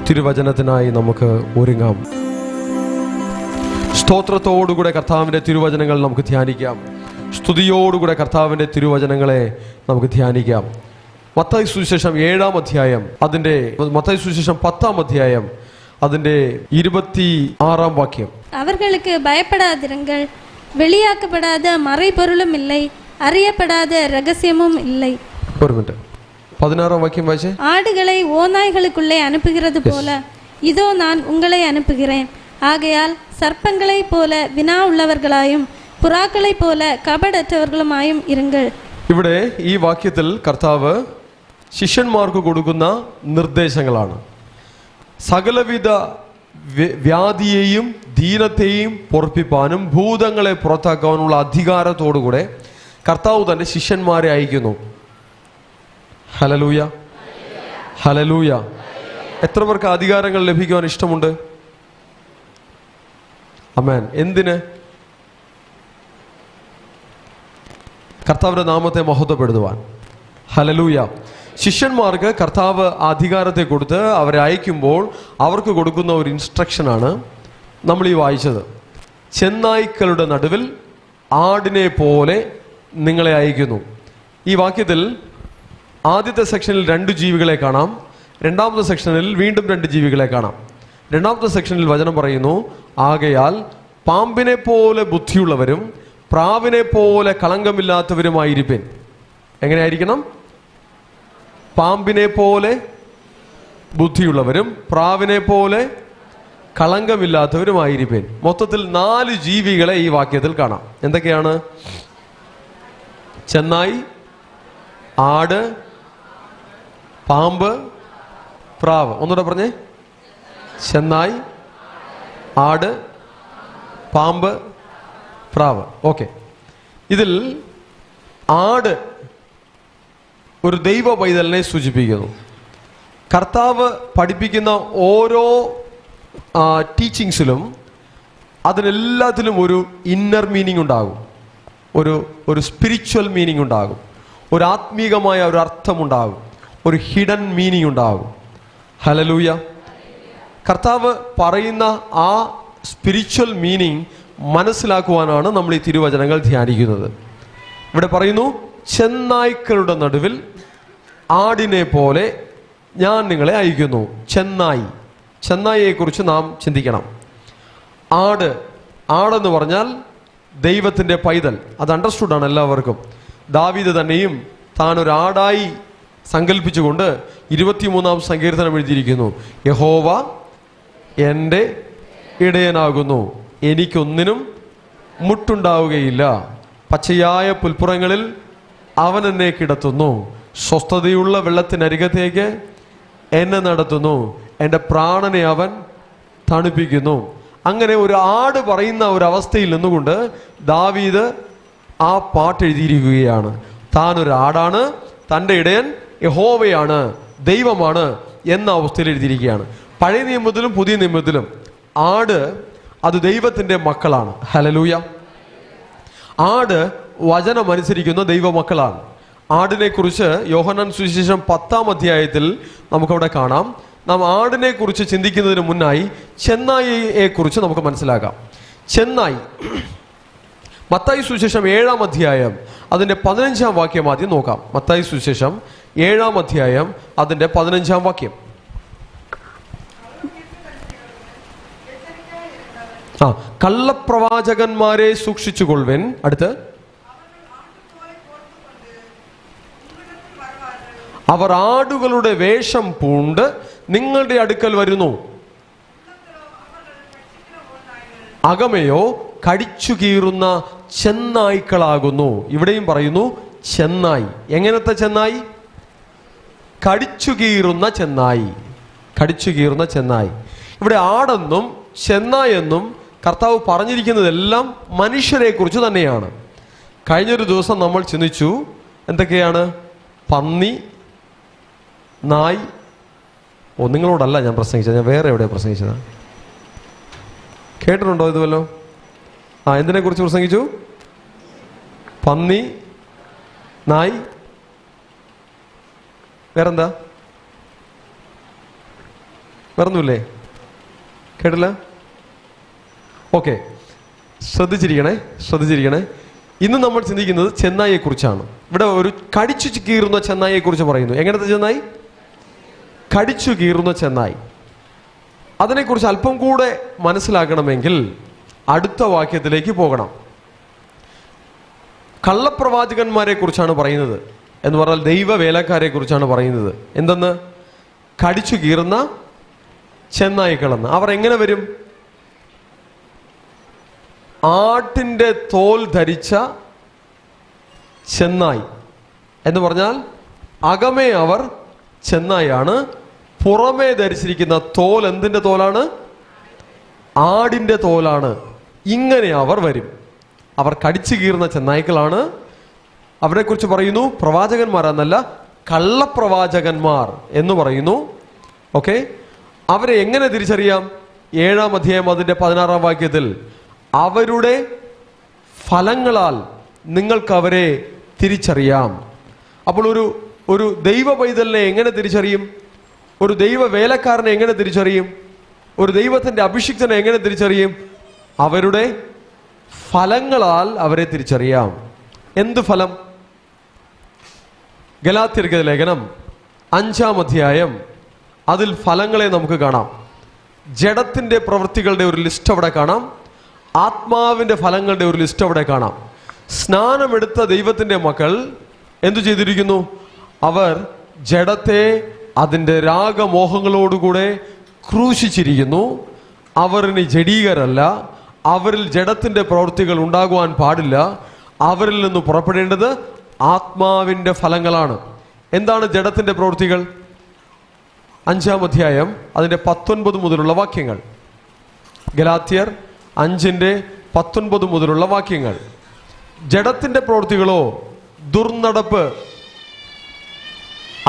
തിരുവചനത്തിനായി നമുക്ക് ഒരുങ്ങാം. സ്തോത്രത്തോടുകൂടെ കർത്താവിൻ്റെ തിരുവചനങ്ങൾ നമുക്ക് ധ്യാനിക്കാം. സ്തുതിയോടുകൂടെ കർത്താവിൻ്റെ തിരുവചനങ്ങളെ നമുക്ക് ധ്യാനിക്കാം. മത്തായി സുവിശേഷം 7-ാം അധ്യായം, മത്തായി സുവിശേഷം 10-ാം അധ്യായം, അതിൻ്റെ 26-ാം വാക്യം. அவர்களுக்கு பயப்படாதிருங்கள், வெளியாக்கப்படாத மறைபொருளும் இல்லை, அறியப்படாத ரகசியமும் இல்லை. ഒരു മിനിറ്റ്, 16-ാം വാക്യം വായിച്ചേ. ஆடுகளை ஓநாய்களுக்குள்ளே அனுப்புகிறது போல இதோ நான் உங்களை அனுப்புகிறேன். ஆகையால் சர்ப்பங்களை போல வினா உள்ளவர்களாயும் புறாக்களை போல കപടറ്റവர்களுമായും ഇരുങ്ങൾ. ഇവിടെ ഈ വാക്യത്തിൽ കർത്താവ് ശിഷ്യന്മാർക്ക് കൊടുക്കുന്ന നിർദ്ദേശങ്ങളാണ്. സകലവിധ വ്യാധിയെയും ദീനത്തെയും പൊറപ്പിപ്പാനും ഭൂതങ്ങളെ പുറത്താക്കാനുള്ള അധികാരത്തോടുകൂടെ കർത്താവ് തൻ്റെ ശിഷ്യന്മാരെ അയക്കുന്നു. Hallelujah, hallelujah. എത്ര പേർക്ക് അധികാരങ്ങൾ ലഭിക്കുവാൻ ഇഷ്ടമുണ്ട്? ആമേൻ. എന്തിന്? കർത്താവിൻ്റെ നാമത്തെ മഹത്വപ്പെടുത്തുവാൻ. ഹല്ലേലൂയ. ശിഷ്യന്മാർക്ക് കർത്താവ് അധികാരത്തെ കൊടുത്ത് അവരെ അയക്കുമ്പോൾ അവർക്ക് കൊടുക്കുന്ന ഒരു ഇൻസ്ട്രക്ഷനാണ് നമ്മൾ ഈ വായിച്ചത്. ചെന്നായ്ക്കളുടെ നടുവിൽ ആടിനെ പോലെ നിങ്ങളെ അയക്കുന്നു. ഈ വാക്യത്തിൽ ആദ്യത്തെ സെക്ഷനിൽ 2 ജീവികളെ കാണാം, രണ്ടാമത്തെ സെക്ഷനിൽ വീണ്ടും 2 ജീവികളെ കാണാം. രണ്ടാമത്തെ സെക്ഷനിൽ വചനം പറയുന്നു, ആകയാൽ പാമ്പിനെ പോലെ ബുദ്ധിയുള്ളവരും പ്രാവിനെ പോലെ കളങ്കമില്ലാത്തവരുമായിരിപ്പിൻ. എങ്ങനെയായിരിക്കണം? പാമ്പിനെ പോലെ ബുദ്ധിയുള്ളവരും പ്രാവിനെ പോലെ കളങ്കമില്ലാത്തവരുമായിരിപ്പിൻ. മൊത്തത്തിൽ 4 ജീവികളെ ഈ വാക്യത്തിൽ കാണാം. എന്തൊക്കെയാണ്? ചെന്നായി, ആട്, പാമ്പ്, പ്രാവ്. ഒന്നുകൂടെ പറഞ്ഞേ. ചെന്നായി, ആട്, പാമ്പ്, പ്രാവ്. ഓക്കെ. ഇതിൽ ആട് ഒരു ദൈവ പൈതലിനെ സൂചിപ്പിക്കുന്നു. കർത്താവ് പഠിപ്പിക്കുന്ന ഓരോ ടീച്ചിങ്സിലും അതിനെല്ലാത്തിലും ഒരു ഇന്നർ മീനിങ് ഉണ്ടാകും, ഒരു സ്പിരിച്വൽ മീനിങ് ഉണ്ടാകും, ഒരു ആത്മീകമായ ഒരു അർത്ഥമുണ്ടാകും, ഒരു ഹിഡൻ മീനിങ് ഉണ്ടാകും. ഹല്ലേലൂയ. കർത്താവ് പറയുന്ന ആ സ്പിരിച്വൽ മീനിങ് മനസ്സിലാക്കുവാനാണ് നമ്മൾ ഈ തിരുവചനങ്ങൾ ധ്യാനിക്കുന്നത്. ഇവിടെ പറയുന്നു, ചെന്നായ്ക്കളുടെ നടുവിൽ ആടിനെ പോലെ ഞാൻ നിങ്ങളെ അയക്കുന്നു. ചെന്നായിയെക്കുറിച്ച് നാം ചിന്തിക്കണം. ആടെന്ന് പറഞ്ഞാൽ ദൈവത്തിൻ്റെ പൈതൽ. അത് അണ്ടർസ്റ്റുഡാണ് എല്ലാവർക്കും. ദാവീദ് തന്നെയും താൻ ഒരു ആടായി സങ്കല്പിച്ചുകൊണ്ട് 23-ാം സങ്കീർത്തനം എഴുതിയിരിക്കുന്നു, യഹോവ എൻ്റെ ഇടയനാകുന്നു, എനിക്കൊന്നിനും മുട്ടുണ്ടാവുകയില്ല. പച്ചയായ പുൽപ്പുറങ്ങളിൽ അവൻ എന്നെ കിടത്തുന്നു, സ്വസ്ഥതയുള്ള വെള്ളത്തിനരികത്തേക്ക് എന്നെ നടത്തുന്നു, എൻ്റെ പ്രാണനെ അവൻ തണുപ്പിക്കുന്നു. അങ്ങനെ ഒരു ആട് പറയുന്ന ഒരു അവസ്ഥയിൽ നിന്നുകൊണ്ട് ദാവീദ് ആ പാട്ട് എഴുതിയിരിക്കുകയാണ്. താൻ ഒരു ആടാണ്, തൻ്റെ ഇടയൻ യഹോവയാണ്, ദൈവമാണ് എന്ന അവസ്ഥയിൽ എഴുതിയിരിക്കുകയാണ്. പഴയ നിയമത്തിലും പുതിയ നിയമത്തിലും ആട് അത് ദൈവത്തിൻ്റെ മക്കളാണ്. ഹല്ലേലൂയ. ആട് വചനമനുസരിക്കുന്ന ദൈവമക്കളാണ്. ആടിനെ കുറിച്ച് യോഹന്നാൻ സുവിശേഷം 10-ാം അധ്യായത്തിൽ നമുക്കവിടെ കാണാം. നാം ആടിനെ കുറിച്ച് ചിന്തിക്കുന്നതിന് മുന്നായി ചെന്നായിയെ കുറിച്ച് നമുക്ക് മനസ്സിലാക്കാം. ചെന്നായി, മത്തായി സുവിശേഷം 7-ാം അധ്യായം അതിൻ്റെ 15-ാം വാക്യം ആദ്യം നോക്കാം. മത്തായി സുവിശേഷം 7-ാം അധ്യായം അതിൻ്റെ 15-ാം വാക്യം. കള്ളപ്രവാചകന്മാരെ സൂക്ഷിച്ചുകൊള്ളുവിൻ. അടുത്ത്, അവർ ആടുകളുടെ വേഷം പൂണ്ട് നിങ്ങളുടെ അടുക്കൽ വരുന്നു, അകമയോ കടിച്ചു കീറുന്ന ചെന്നായ്ക്കളാകുന്നു. ഇവിടെയും പറയുന്നു ചെന്നായി. എങ്ങനത്തെ ചെന്നായി? കടിച്ചു കീറുന്ന ചെന്നായി. കടിച്ചു കീറുന്ന ചെന്നായി. ഇവിടെ ആടെന്നും ചെന്നായെന്നും കർത്താവ് പറഞ്ഞിരിക്കുന്നതെല്ലാം മനുഷ്യരെ കുറിച്ച് തന്നെയാണ്. കഴിഞ്ഞൊരു ദിവസം നമ്മൾ ചിന്തിച്ചു, എന്തൊക്കെയാണ്? പന്നി, നായ്. നിങ്ങളോടല്ല ഞാൻ പ്രസംഗിച്ചത്, ഞാൻ വേറെ എവിടെയാണ് പ്രസംഗിച്ചത്? കേട്ടിട്ടുണ്ടോ ഇതുവല്ലോ? എന്തിനെ കുറിച്ച് പ്രസംഗിച്ചു? പന്നി, നായ്, വേറെന്താ? വേറൊന്നുമില്ലേ? കേട്ടില്ല? ഓക്കെ, ശ്രദ്ധിച്ചിരിക്കണേ. ഇന്ന് നമ്മൾ ചിന്തിക്കുന്നത് ചെന്നായിയെ കുറിച്ചാണ്. ഇവിടെ ഒരു കടിച്ചു കീറുന്ന ചെന്നായിയെ കുറിച്ച് പറയുന്നു. എങ്ങനത്തെ ചെന്നായി? കടിച്ചു കീറുന്ന ചെന്നായി. അതിനെക്കുറിച്ച് അല്പം കൂടെ മനസ്സിലാക്കണമെങ്കിൽ അടുത്ത വാക്യത്തിലേക്ക് പോകണം. കള്ളപ്രവാചകന്മാരെ കുറിച്ചാണ് പറയുന്നത് എന്ന് പറഞ്ഞാൽ ദൈവ വേലക്കാരെ കുറിച്ചാണ് പറയുന്നത്. എന്തെന്ന്? കടിച്ചു കീറുന്ന ചെന്നായിക്കളെന്ന്. അവർ എങ്ങനെ വരും? ആട്ടിൻ്റെ തോൽ ധരിച്ച ചെന്നായി എന്ന് പറഞ്ഞാൽ അകമേ അവർ ചെന്നായാണ്, പുറമേ ധരിച്ചിരിക്കുന്ന തോൽ എന്തിൻ്റെ തോലാണ്? ആടിൻ്റെ തോലാണ്. ഇങ്ങനെ അവർ വരും. അവർ കടിച്ചു കീറുന്ന ചെന്നായ്ക്കളാണ്. അവരെക്കുറിച്ച് പറയുന്നു പ്രവാചകന്മാരെന്നല്ല, കള്ളപ്രവാചകന്മാർ എന്ന് പറയുന്നു. ഓക്കെ, അവരെ എങ്ങനെ തിരിച്ചറിയാം? 7-ാം അധ്യായം അതിൻ്റെ 16-ാം വാക്യത്തിൽ അവരുടെ ഫലങ്ങളാൽ നിങ്ങൾക്ക് അവരെ തിരിച്ചറിയാം. അപ്പോൾ ഒരു ദൈവ പൈതലിനെ എങ്ങനെ തിരിച്ചറിയും? ഒരു ദൈവ വേലക്കാരനെ എങ്ങനെ തിരിച്ചറിയും? ഒരു ദൈവത്തിൻ്റെ അഭിഷിക്തനെ എങ്ങനെ തിരിച്ചറിയും? അവരുടെ ഫലങ്ങളാൽ അവരെ തിരിച്ചറിയാം. എന്ത് ഫലം? ഗലാത്യർക്ക് ലേഖനം 5-ാം അധ്യായം അതിൽ ഫലങ്ങളെ നമുക്ക് കാണാം. ജഡത്തിൻ്റെ പ്രവൃത്തികളുടെ ഒരു ലിസ്റ്റ് അവിടെ കാണാം. ആത്മാവിൻ്റെ ഫലങ്ങളുടെ ഒരു ലിസ്റ്റ് അവിടെ കാണാം. സ്നാനമെടുത്ത ദൈവത്തിൻ്റെ മക്കൾ എന്തു ചെയ്തിരിക്കുന്നു? അവർ ജഡത്തെ അതിൻ്റെ രാഗമോഹങ്ങളോടുകൂടെ ക്രൂശിച്ചിരിക്കുന്നു. അവർ ഇനി ജഡീകരല്ല. അവരിൽ ജഡത്തിൻ്റെ പ്രവൃത്തികൾ ഉണ്ടാകുവാൻ പാടില്ല. അവരിൽ നിന്ന് പുറപ്പെടേണ്ടത് ആത്മാവിൻ്റെ ഫലങ്ങളാണ്. എന്താണ് ജഡത്തിൻ്റെ പ്രവൃത്തികൾ? 5-ാം അധ്യായം അതിൻ്റെ 19 മുതലുള്ള വാക്യങ്ങൾ. ഗലാത്യർ 5:19 മുതലുള്ള വാക്യങ്ങൾ. ജഡത്തിൻ്റെ പ്രവൃത്തികളോ ദുർനടപ്പ്,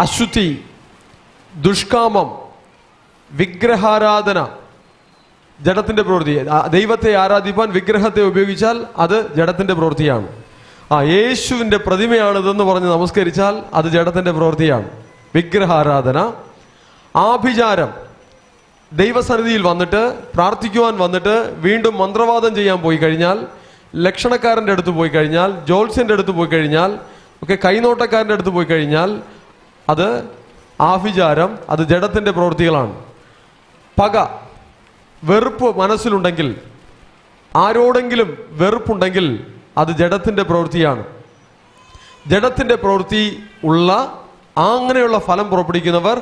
അശുദ്ധി, ദുഷ്കാമം, വിഗ്രഹാരാധന. ജഡത്തിൻ്റെ പ്രവൃത്തി. ദൈവത്തെ ആരാധിപ്പാൻ വിഗ്രഹത്തെ ഉപയോഗിച്ചാൽ അത് ജഡത്തിൻ്റെ പ്രവൃത്തിയാണ്. യേശുവിൻ്റെ പ്രതിമയാണിതെന്ന് പറഞ്ഞ് നമസ്കരിച്ചാൽ അത് ജഡത്തിൻ്റെ പ്രവൃത്തിയാണ്, വിഗ്രഹാരാധന. ആഭിചാരം, ദൈവസന്നിധിയിൽ വന്നിട്ട് പ്രാർത്ഥിക്കുവാൻ വന്നിട്ട് വീണ്ടും മന്ത്രവാദം ചെയ്യാൻ പോയി കഴിഞ്ഞാൽ, ലക്ഷണക്കാരൻ്റെ അടുത്ത് പോയി കഴിഞ്ഞാൽ, ജോത്സ്യൻ്റെ അടുത്ത് പോയി കഴിഞ്ഞാൽ, ഒക്കെ കൈനോട്ടക്കാരൻ്റെ അടുത്ത് പോയി കഴിഞ്ഞാൽ അത് ആഭിചാരം, അത് ജഡത്തിൻ്റെ പ്രവൃത്തികളാണ്. പക, വെറുപ്പ് മനസ്സിലുണ്ടെങ്കിൽ, ആരോടെങ്കിലും വെറുപ്പുണ്ടെങ്കിൽ അത് ജഡത്തിൻ്റെ പ്രവൃത്തിയാണ്. ജഡത്തിൻ്റെ പ്രവൃത്തി ഉള്ള അങ്ങനെയുള്ള ഫലം പുറപ്പെടുവിക്കുന്നവർ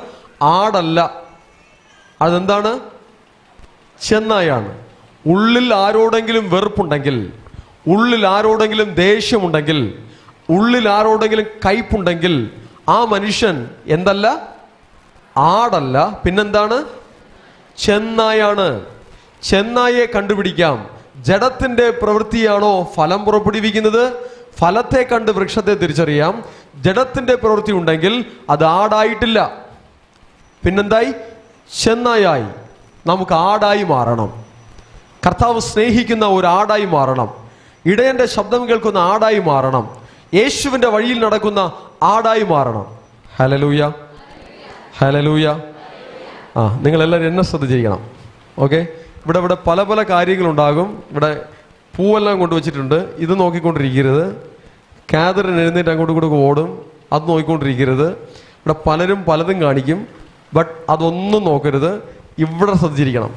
ആടല്ല. അതെന്താണ്? ചെന്നായാണ്. ഉള്ളിൽ ആരോടെങ്കിലും വെറുപ്പുണ്ടെങ്കിൽ, ഉള്ളിൽ ആരോടെങ്കിലും ദേഷ്യമുണ്ടെങ്കിൽ, ഉള്ളിൽ ആരോടെങ്കിലും കയ്പുണ്ടെങ്കിൽ ആ മനുഷ്യൻ എന്തല്ല? ആടല്ല. പിന്നെന്താണ്? ചെന്നായാണ്. ചെന്നായെ കണ്ടുപിടിക്കാം. ജഡത്തിൻ്റെ പ്രവൃത്തിയാണോ ഫലം പുറപ്പെടുവിക്കുന്നത്? ഫലത്തെ കണ്ട് വൃക്ഷത്തെ തിരിച്ചറിയാം. ജഡത്തിൻ്റെ പ്രവൃത്തി ഉണ്ടെങ്കിൽ അത് ആടായിട്ടില്ല, പിന്നെന്തായി? ചെന്നായായി. നമുക്ക് ആടായി മാറണം. കർത്താവ് സ്നേഹിക്കുന്ന ഒരു ആടായി മാറണം. ഇടയൻ്റെ ശബ്ദം കേൾക്കുന്ന ആടായി മാറണം. യേശുവിൻ്റെ വഴിയിൽ നടക്കുന്ന ആടായി മാറണം. Hallelujah, hallelujah. നിങ്ങളെല്ലാവരും എന്നെ ശ്രദ്ധിച്ചിരിക്കണം. ഓക്കെ, ഇവിടെ പല പല കാര്യങ്ങളുണ്ടാകും. ഇവിടെ പൂവെല്ലാം കൊണ്ടുവച്ചിട്ടുണ്ട്. ഇത് നോക്കിക്കൊണ്ടിരിക്കരുത്. കാതറിന് എഴുന്നേറ്റ് അങ്ങോട്ടും ഇങ്ങോട്ടും ഓടും. അത് നോക്കിക്കൊണ്ടിരിക്കരുത്. ഇവിടെ പലരും പലതും കാണിക്കും. ബട്ട് അതൊന്നും നോക്കരുത്. ഇവിടെ ശ്രദ്ധിച്ചിരിക്കണം.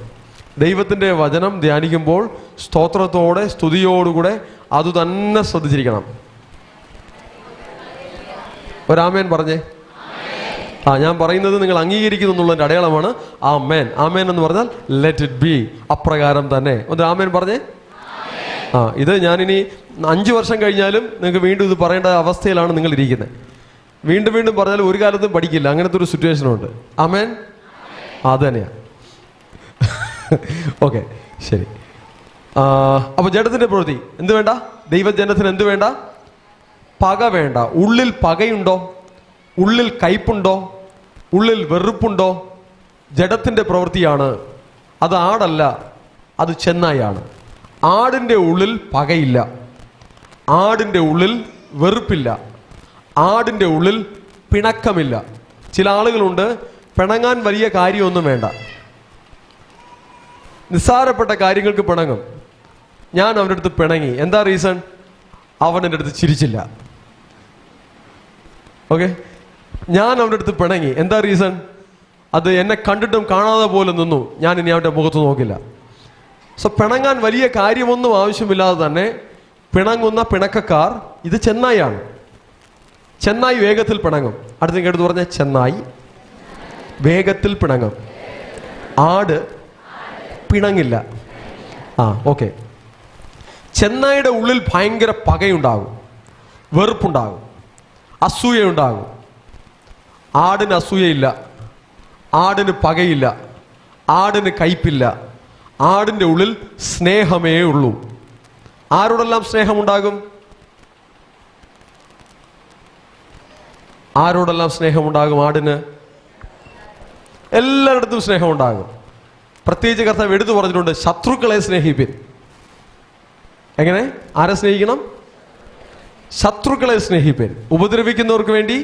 ദൈവത്തിൻ്റെ വചനം ധ്യാനിക്കുമ്പോൾ സ്തോത്രത്തോടെ സ്തുതിയോടുകൂടെ അത് തന്നെ ശ്രദ്ധിച്ചിരിക്കണം. ഒരാമേൻ പറഞ്ഞേ. ഞാൻ പറയുന്നത് നിങ്ങൾ അംഗീകരിക്കുന്നു എന്നുള്ളതിൻ്റെ അടയാളമാണ് ആമേൻ. ആമേൻ എന്ന് പറഞ്ഞാൽ ലെറ്റ് ഇറ്റ് ബി, അപ്രകാരം തന്നെ. ഒന്ന് ആമേൻ പറഞ്ഞേ. ഇത് ഞാനിനി 5 വർഷം കഴിഞ്ഞാലും നിങ്ങൾക്ക് വീണ്ടും ഇത് പറയേണ്ട അവസ്ഥയിലാണ് നിങ്ങൾ ഇരിക്കുന്നത്. വീണ്ടും വീണ്ടും പറഞ്ഞാലും ഒരു കാലത്തും പഠിക്കില്ല. അങ്ങനത്തെ ഒരു സിറ്റുവേഷനുണ്ട്. ആമേൻ. അത് തന്നെയാണ്. ഓക്കെ, ശരി. അപ്പോൾ ജഡത്തിൻ്റെ പ്രവൃത്തി എന്ത് വേണ്ട? ദൈവജനത്തിന് എന്ത് വേണ്ട? പക വേണ്ട. ഉള്ളിൽ പകയുണ്ടോ? ഉള്ളിൽ കയ്പുണ്ടോ? ഉള്ളിൽ വെറുപ്പുണ്ടോ? ജഡത്തിൻ്റെ പ്രവൃത്തിയാണ്. അത് ആടല്ല, അത് ചെന്നായാണ്. ആടിൻ്റെ ഉള്ളിൽ പകയില്ല, ആടിൻ്റെ ഉള്ളിൽ വെറുപ്പില്ല, ആടിൻ്റെ ഉള്ളിൽ പിണക്കമില്ല. ചില ആളുകളുണ്ട്, പിണങ്ങാൻ വലിയ കാര്യമൊന്നും വേണ്ട, നിസ്സാരപ്പെട്ട കാര്യങ്ങൾക്ക് പിണങ്ങും. ഞാൻ അവൻ്റെ അടുത്ത് പിണങ്ങി, എന്താ റീസൺ? അവൻ എൻ്റെ അടുത്ത് ചിരിച്ചില്ല. ഓക്കെ, ഞാൻ അവൻ്റെ അടുത്ത് പിണങ്ങി, എന്താ റീസൺ? അത് എന്നെ കണ്ടിട്ടും കാണാതെ പോലെ നിന്നു, ഞാൻ ഇനി അവൻ്റെ മുഖത്ത് നോക്കില്ല. സോ പിണങ്ങാൻ വലിയ കാര്യമൊന്നും ആവശ്യമില്ലാതെ തന്നെ പിണങ്ങുന്ന പിണക്കക്കാർ ഇത് ചെന്നായാണ്. ചെന്നായി വേഗത്തിൽ പിണങ്ങും. അടുത്ത കേട്ടത് പറഞ്ഞ ചെന്നായി വേഗത്തിൽ പിണങ്ങും, ആട് പിണങ്ങില്ല. ഓക്കെ. ചെന്നായിയുടെ ഉള്ളിൽ ഭയങ്കര പകയുണ്ടാകും, വെറുപ്പുണ്ടാകും, അസൂയയുണ്ടാകും. ആടിന് അസൂയയില്ല, ആടിന് പകയില്ല, ആടിന് കയ്പില്ല. ആടിൻ്റെ ഉള്ളിൽ സ്നേഹമേ ഉള്ളൂ. ആരോടെല്ലാം സ്നേഹമുണ്ടാകും? ആരോടെല്ലാം സ്നേഹമുണ്ടാകും? ആടിന് എല്ലായിടത്തും സ്നേഹമുണ്ടാകും. പ്രത്യേകിച്ച് കർത്താവ് എടുത്തു പറഞ്ഞിട്ടുണ്ട്, ശത്രുക്കളെ സ്നേഹിപ്പിൻ. എങ്ങനെ? ആരെ സ്നേഹിക്കണം? ശത്രുക്കളെ സ്നേഹിപ്പിൻ. ഉപദ്രവിക്കുന്നവർക്ക് വേണ്ടി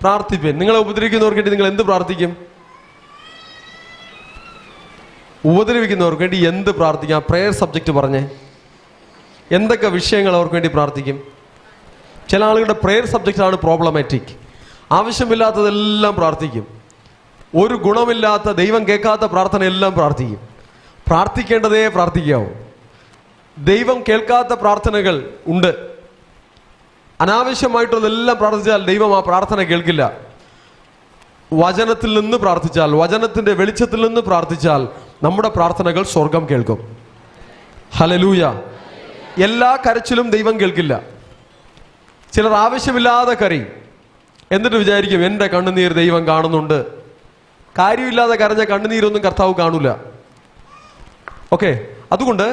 പ്രാർത്ഥിപ്പിൻ. നിങ്ങളെ ഉപദ്രവിക്കുന്നവർക്ക് വേണ്ടി നിങ്ങൾ എന്ത് പ്രാർത്ഥിക്കും? ഉപദ്രവിക്കുന്നവർക്ക് വേണ്ടി എന്ത് പ്രാർത്ഥിക്കാം? പ്രേയർ സബ്ജക്റ്റ് പറഞ്ഞേ. എന്തൊക്കെ വിഷയങ്ങൾ അവർക്ക് വേണ്ടി പ്രാർത്ഥിക്കും? ചില ആളുകളുടെ പ്രേയർ സബ്ജക്റ്റാണ് പ്രോബ്ലമാറ്റിക്. ആവശ്യമില്ലാത്തതെല്ലാം പ്രാർത്ഥിക്കും. ഒരു ഗുണമില്ലാത്ത, ദൈവം കേൾക്കാത്ത പ്രാർത്ഥന എല്ലാം പ്രാർത്ഥിക്കും. പ്രാർത്ഥിക്കേണ്ടതേ പ്രാർത്ഥിക്കാവൂ. ദൈവം കേൾക്കാത്ത പ്രാർത്ഥനകൾ ഉണ്ട്. അനാവശ്യമായിട്ടുള്ളതെല്ലാം പ്രാർത്ഥിച്ചാൽ ദൈവം ആ പ്രാർത്ഥന കേൾക്കില്ല. വചനത്തിൽ നിന്ന് പ്രാർത്ഥിച്ചാൽ, വചനത്തിന്റെ വെളിച്ചത്തിൽ നിന്ന് പ്രാർത്ഥിച്ചാൽ നമ്മുടെ പ്രാർത്ഥനകൾ സ്വർഗം കേൾക്കും. ഹല്ലേലൂയ. എല്ലാ കരച്ചിലും ദൈവം കേൾക്കില്ല. ചിലർ ആവശ്യമില്ലാതെ കരയും, എന്നിട്ട് വിചാരിക്കും എൻ്റെ കണ്ണുനീർ ദൈവം കാണുന്നുണ്ട്. കാര്യമില്ലാതെ കരഞ്ഞ കണ്ണുനീരൊന്നും കർത്താവ് കാണൂല. ഓക്കെ, അതുകൊണ്ട്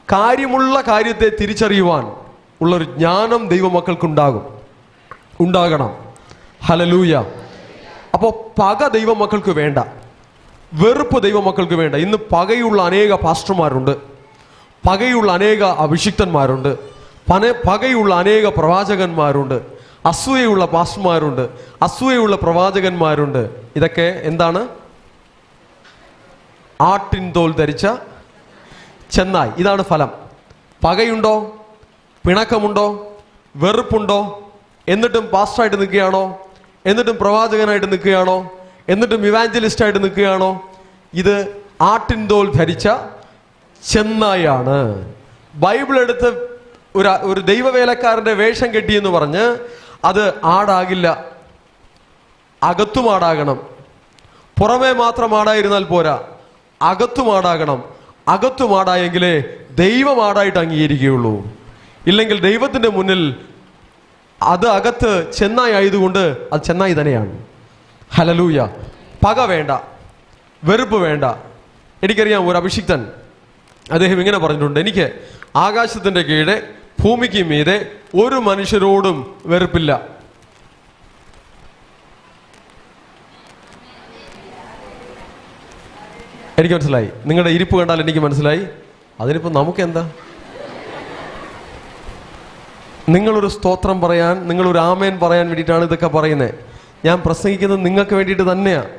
കാര്യമുള്ള കാര്യത്തെ തിരിച്ചറിയുവാൻ ഉള്ളൊരു ജ്ഞാനം ഉണ്ടാകണം. ഹല്ലേലൂയ. അപ്പോൾ പക ദൈവമക്കൾക്ക് വേണ്ട, വെറുപ്പ് ദൈവമക്കൾക്ക് വേണ്ട. ഇന്ന് പകയുള്ള അനേക പാസ്റ്റർമാരുണ്ട്, പകയുള്ള അനേക അഭിഷിക്തന്മാരുണ്ട്, പകയുള്ള അനേക പ്രവാചകന്മാരുണ്ട്, അസൂയയുള്ള പാസ്റ്റർമാരുണ്ട്, അസൂയയുള്ള പ്രവാചകന്മാരുണ്ട്. ഇതൊക്കെ എന്താണ്? ആട്ടിൻ തോൽ ധരിച്ച ചെന്നായി. ഇതാണ് ഫലം. പകയുണ്ടോ? പിണക്കമുണ്ടോ? വെറുപ്പുണ്ടോ? എന്നിട്ടും പാസ്റ്ററായിട്ട് നിൽക്കുകയാണോ? എന്നിട്ടും പ്രവാചകനായിട്ട് നിൽക്കുകയാണോ? എന്നിട്ടും ഇവാഞ്ചലിസ്റ്റായിട്ട് നിൽക്കുകയാണോ? ഇത് ആട്ടിൻ തോൽ ധരിച്ച ചെന്നായാണ്. ബൈബിൾ എടുത്ത് ഒരു ദൈവവേലക്കാരന്റെ വേഷം കെട്ടിയെന്ന് പറഞ്ഞ് അത് ആടാകില്ല. അകത്തും ആടാകണം. പുറമേ മാത്രം ആടായിരുന്നാൽ പോരാ, അകത്തും ആടാകണം. അകത്തും ആടായെങ്കിലേ ദൈവം ആടായിട്ട് അംഗീകരിക്കുകയുള്ളൂ. ഇല്ലെങ്കിൽ ദൈവത്തിന്റെ മുന്നിൽ അത് അകത്ത് ചെന്നായി ആയതുകൊണ്ട് അത് ചെന്നായി തന്നെയാണ്. ഹല്ലേലൂയ. പക വേണ്ട, വെറുപ്പ് വേണ്ട. എനിക്കറിയാം ഒരു അഭിഷിക്തൻ, അദ്ദേഹം ഇങ്ങനെ പറഞ്ഞിട്ടുണ്ട്, എനിക്ക് ആകാശത്തിന്റെ കീഴെ ഭൂമിക്ക് മീതെ ഒരു മനുഷ്യരോടും വെറുപ്പില്ല. എനിക്ക് മനസ്സിലായി. നിങ്ങളുടെ ഇരിപ്പ് കണ്ടാൽ എനിക്ക് മനസ്സിലായി. അതിനിപ്പോൾ നമുക്കെന്താ? നിങ്ങളൊരു സ്തോത്രം പറയാൻ, നിങ്ങളൊരു ആമേൻ പറയാൻ വേണ്ടിയിട്ടാണ് ഇതൊക്കെ പറയുന്നത്. ഞാൻ പ്രസംഗിക്കുന്നത് നിങ്ങൾക്ക് വേണ്ടിയിട്ട് തന്നെയാണ്.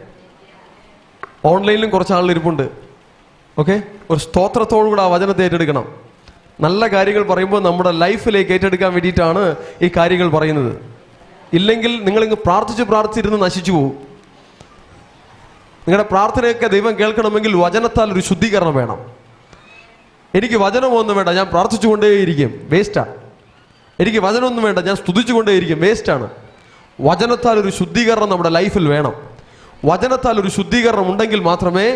ഓൺലൈനിലും കുറച്ച് ആളുകൾ ഇരിപ്പുണ്ട്. ഓക്കെ, ഒരു സ്തോത്രത്തോടു കൂടെ ആ വചനത്തെ ഏറ്റെടുക്കണം. നല്ല കാര്യങ്ങൾ പറയുമ്പോൾ നമ്മുടെ ലൈഫിലേക്ക് ഏറ്റെടുക്കാൻ വേണ്ടിയിട്ടാണ് ഈ കാര്യങ്ങൾ പറയുന്നത്. ഇല്ലെങ്കിൽ നിങ്ങളിങ്ങ് പ്രാർത്ഥിച്ചിരുന്ന് നശിച്ചു പോകും. നിങ്ങളുടെ പ്രാർത്ഥനയൊക്കെ ദൈവം കേൾക്കണമെങ്കിൽ വചനത്താൽ ഒരു ശുദ്ധീകരണം വേണം. എനിക്ക് വചനമൊന്നും വേണ്ട, ഞാൻ പ്രാർത്ഥിച്ചുകൊണ്ടേയിരിക്കും, വേസ്റ്റാണ്. എനിക്ക് വചനമൊന്നും വേണ്ട, ഞാൻ സ്തുതിച്ചുകൊണ്ടേയിരിക്കും, വേസ്റ്റാണ്. വചനത്താൽ ഒരു ശുദ്ധീകരണം നമ്മുടെ ലൈഫിൽ വേണം. വചനത്താൽ ഒരു ശുദ്ധീകരണം ഉണ്ടെങ്കിൽ മാത്രമേ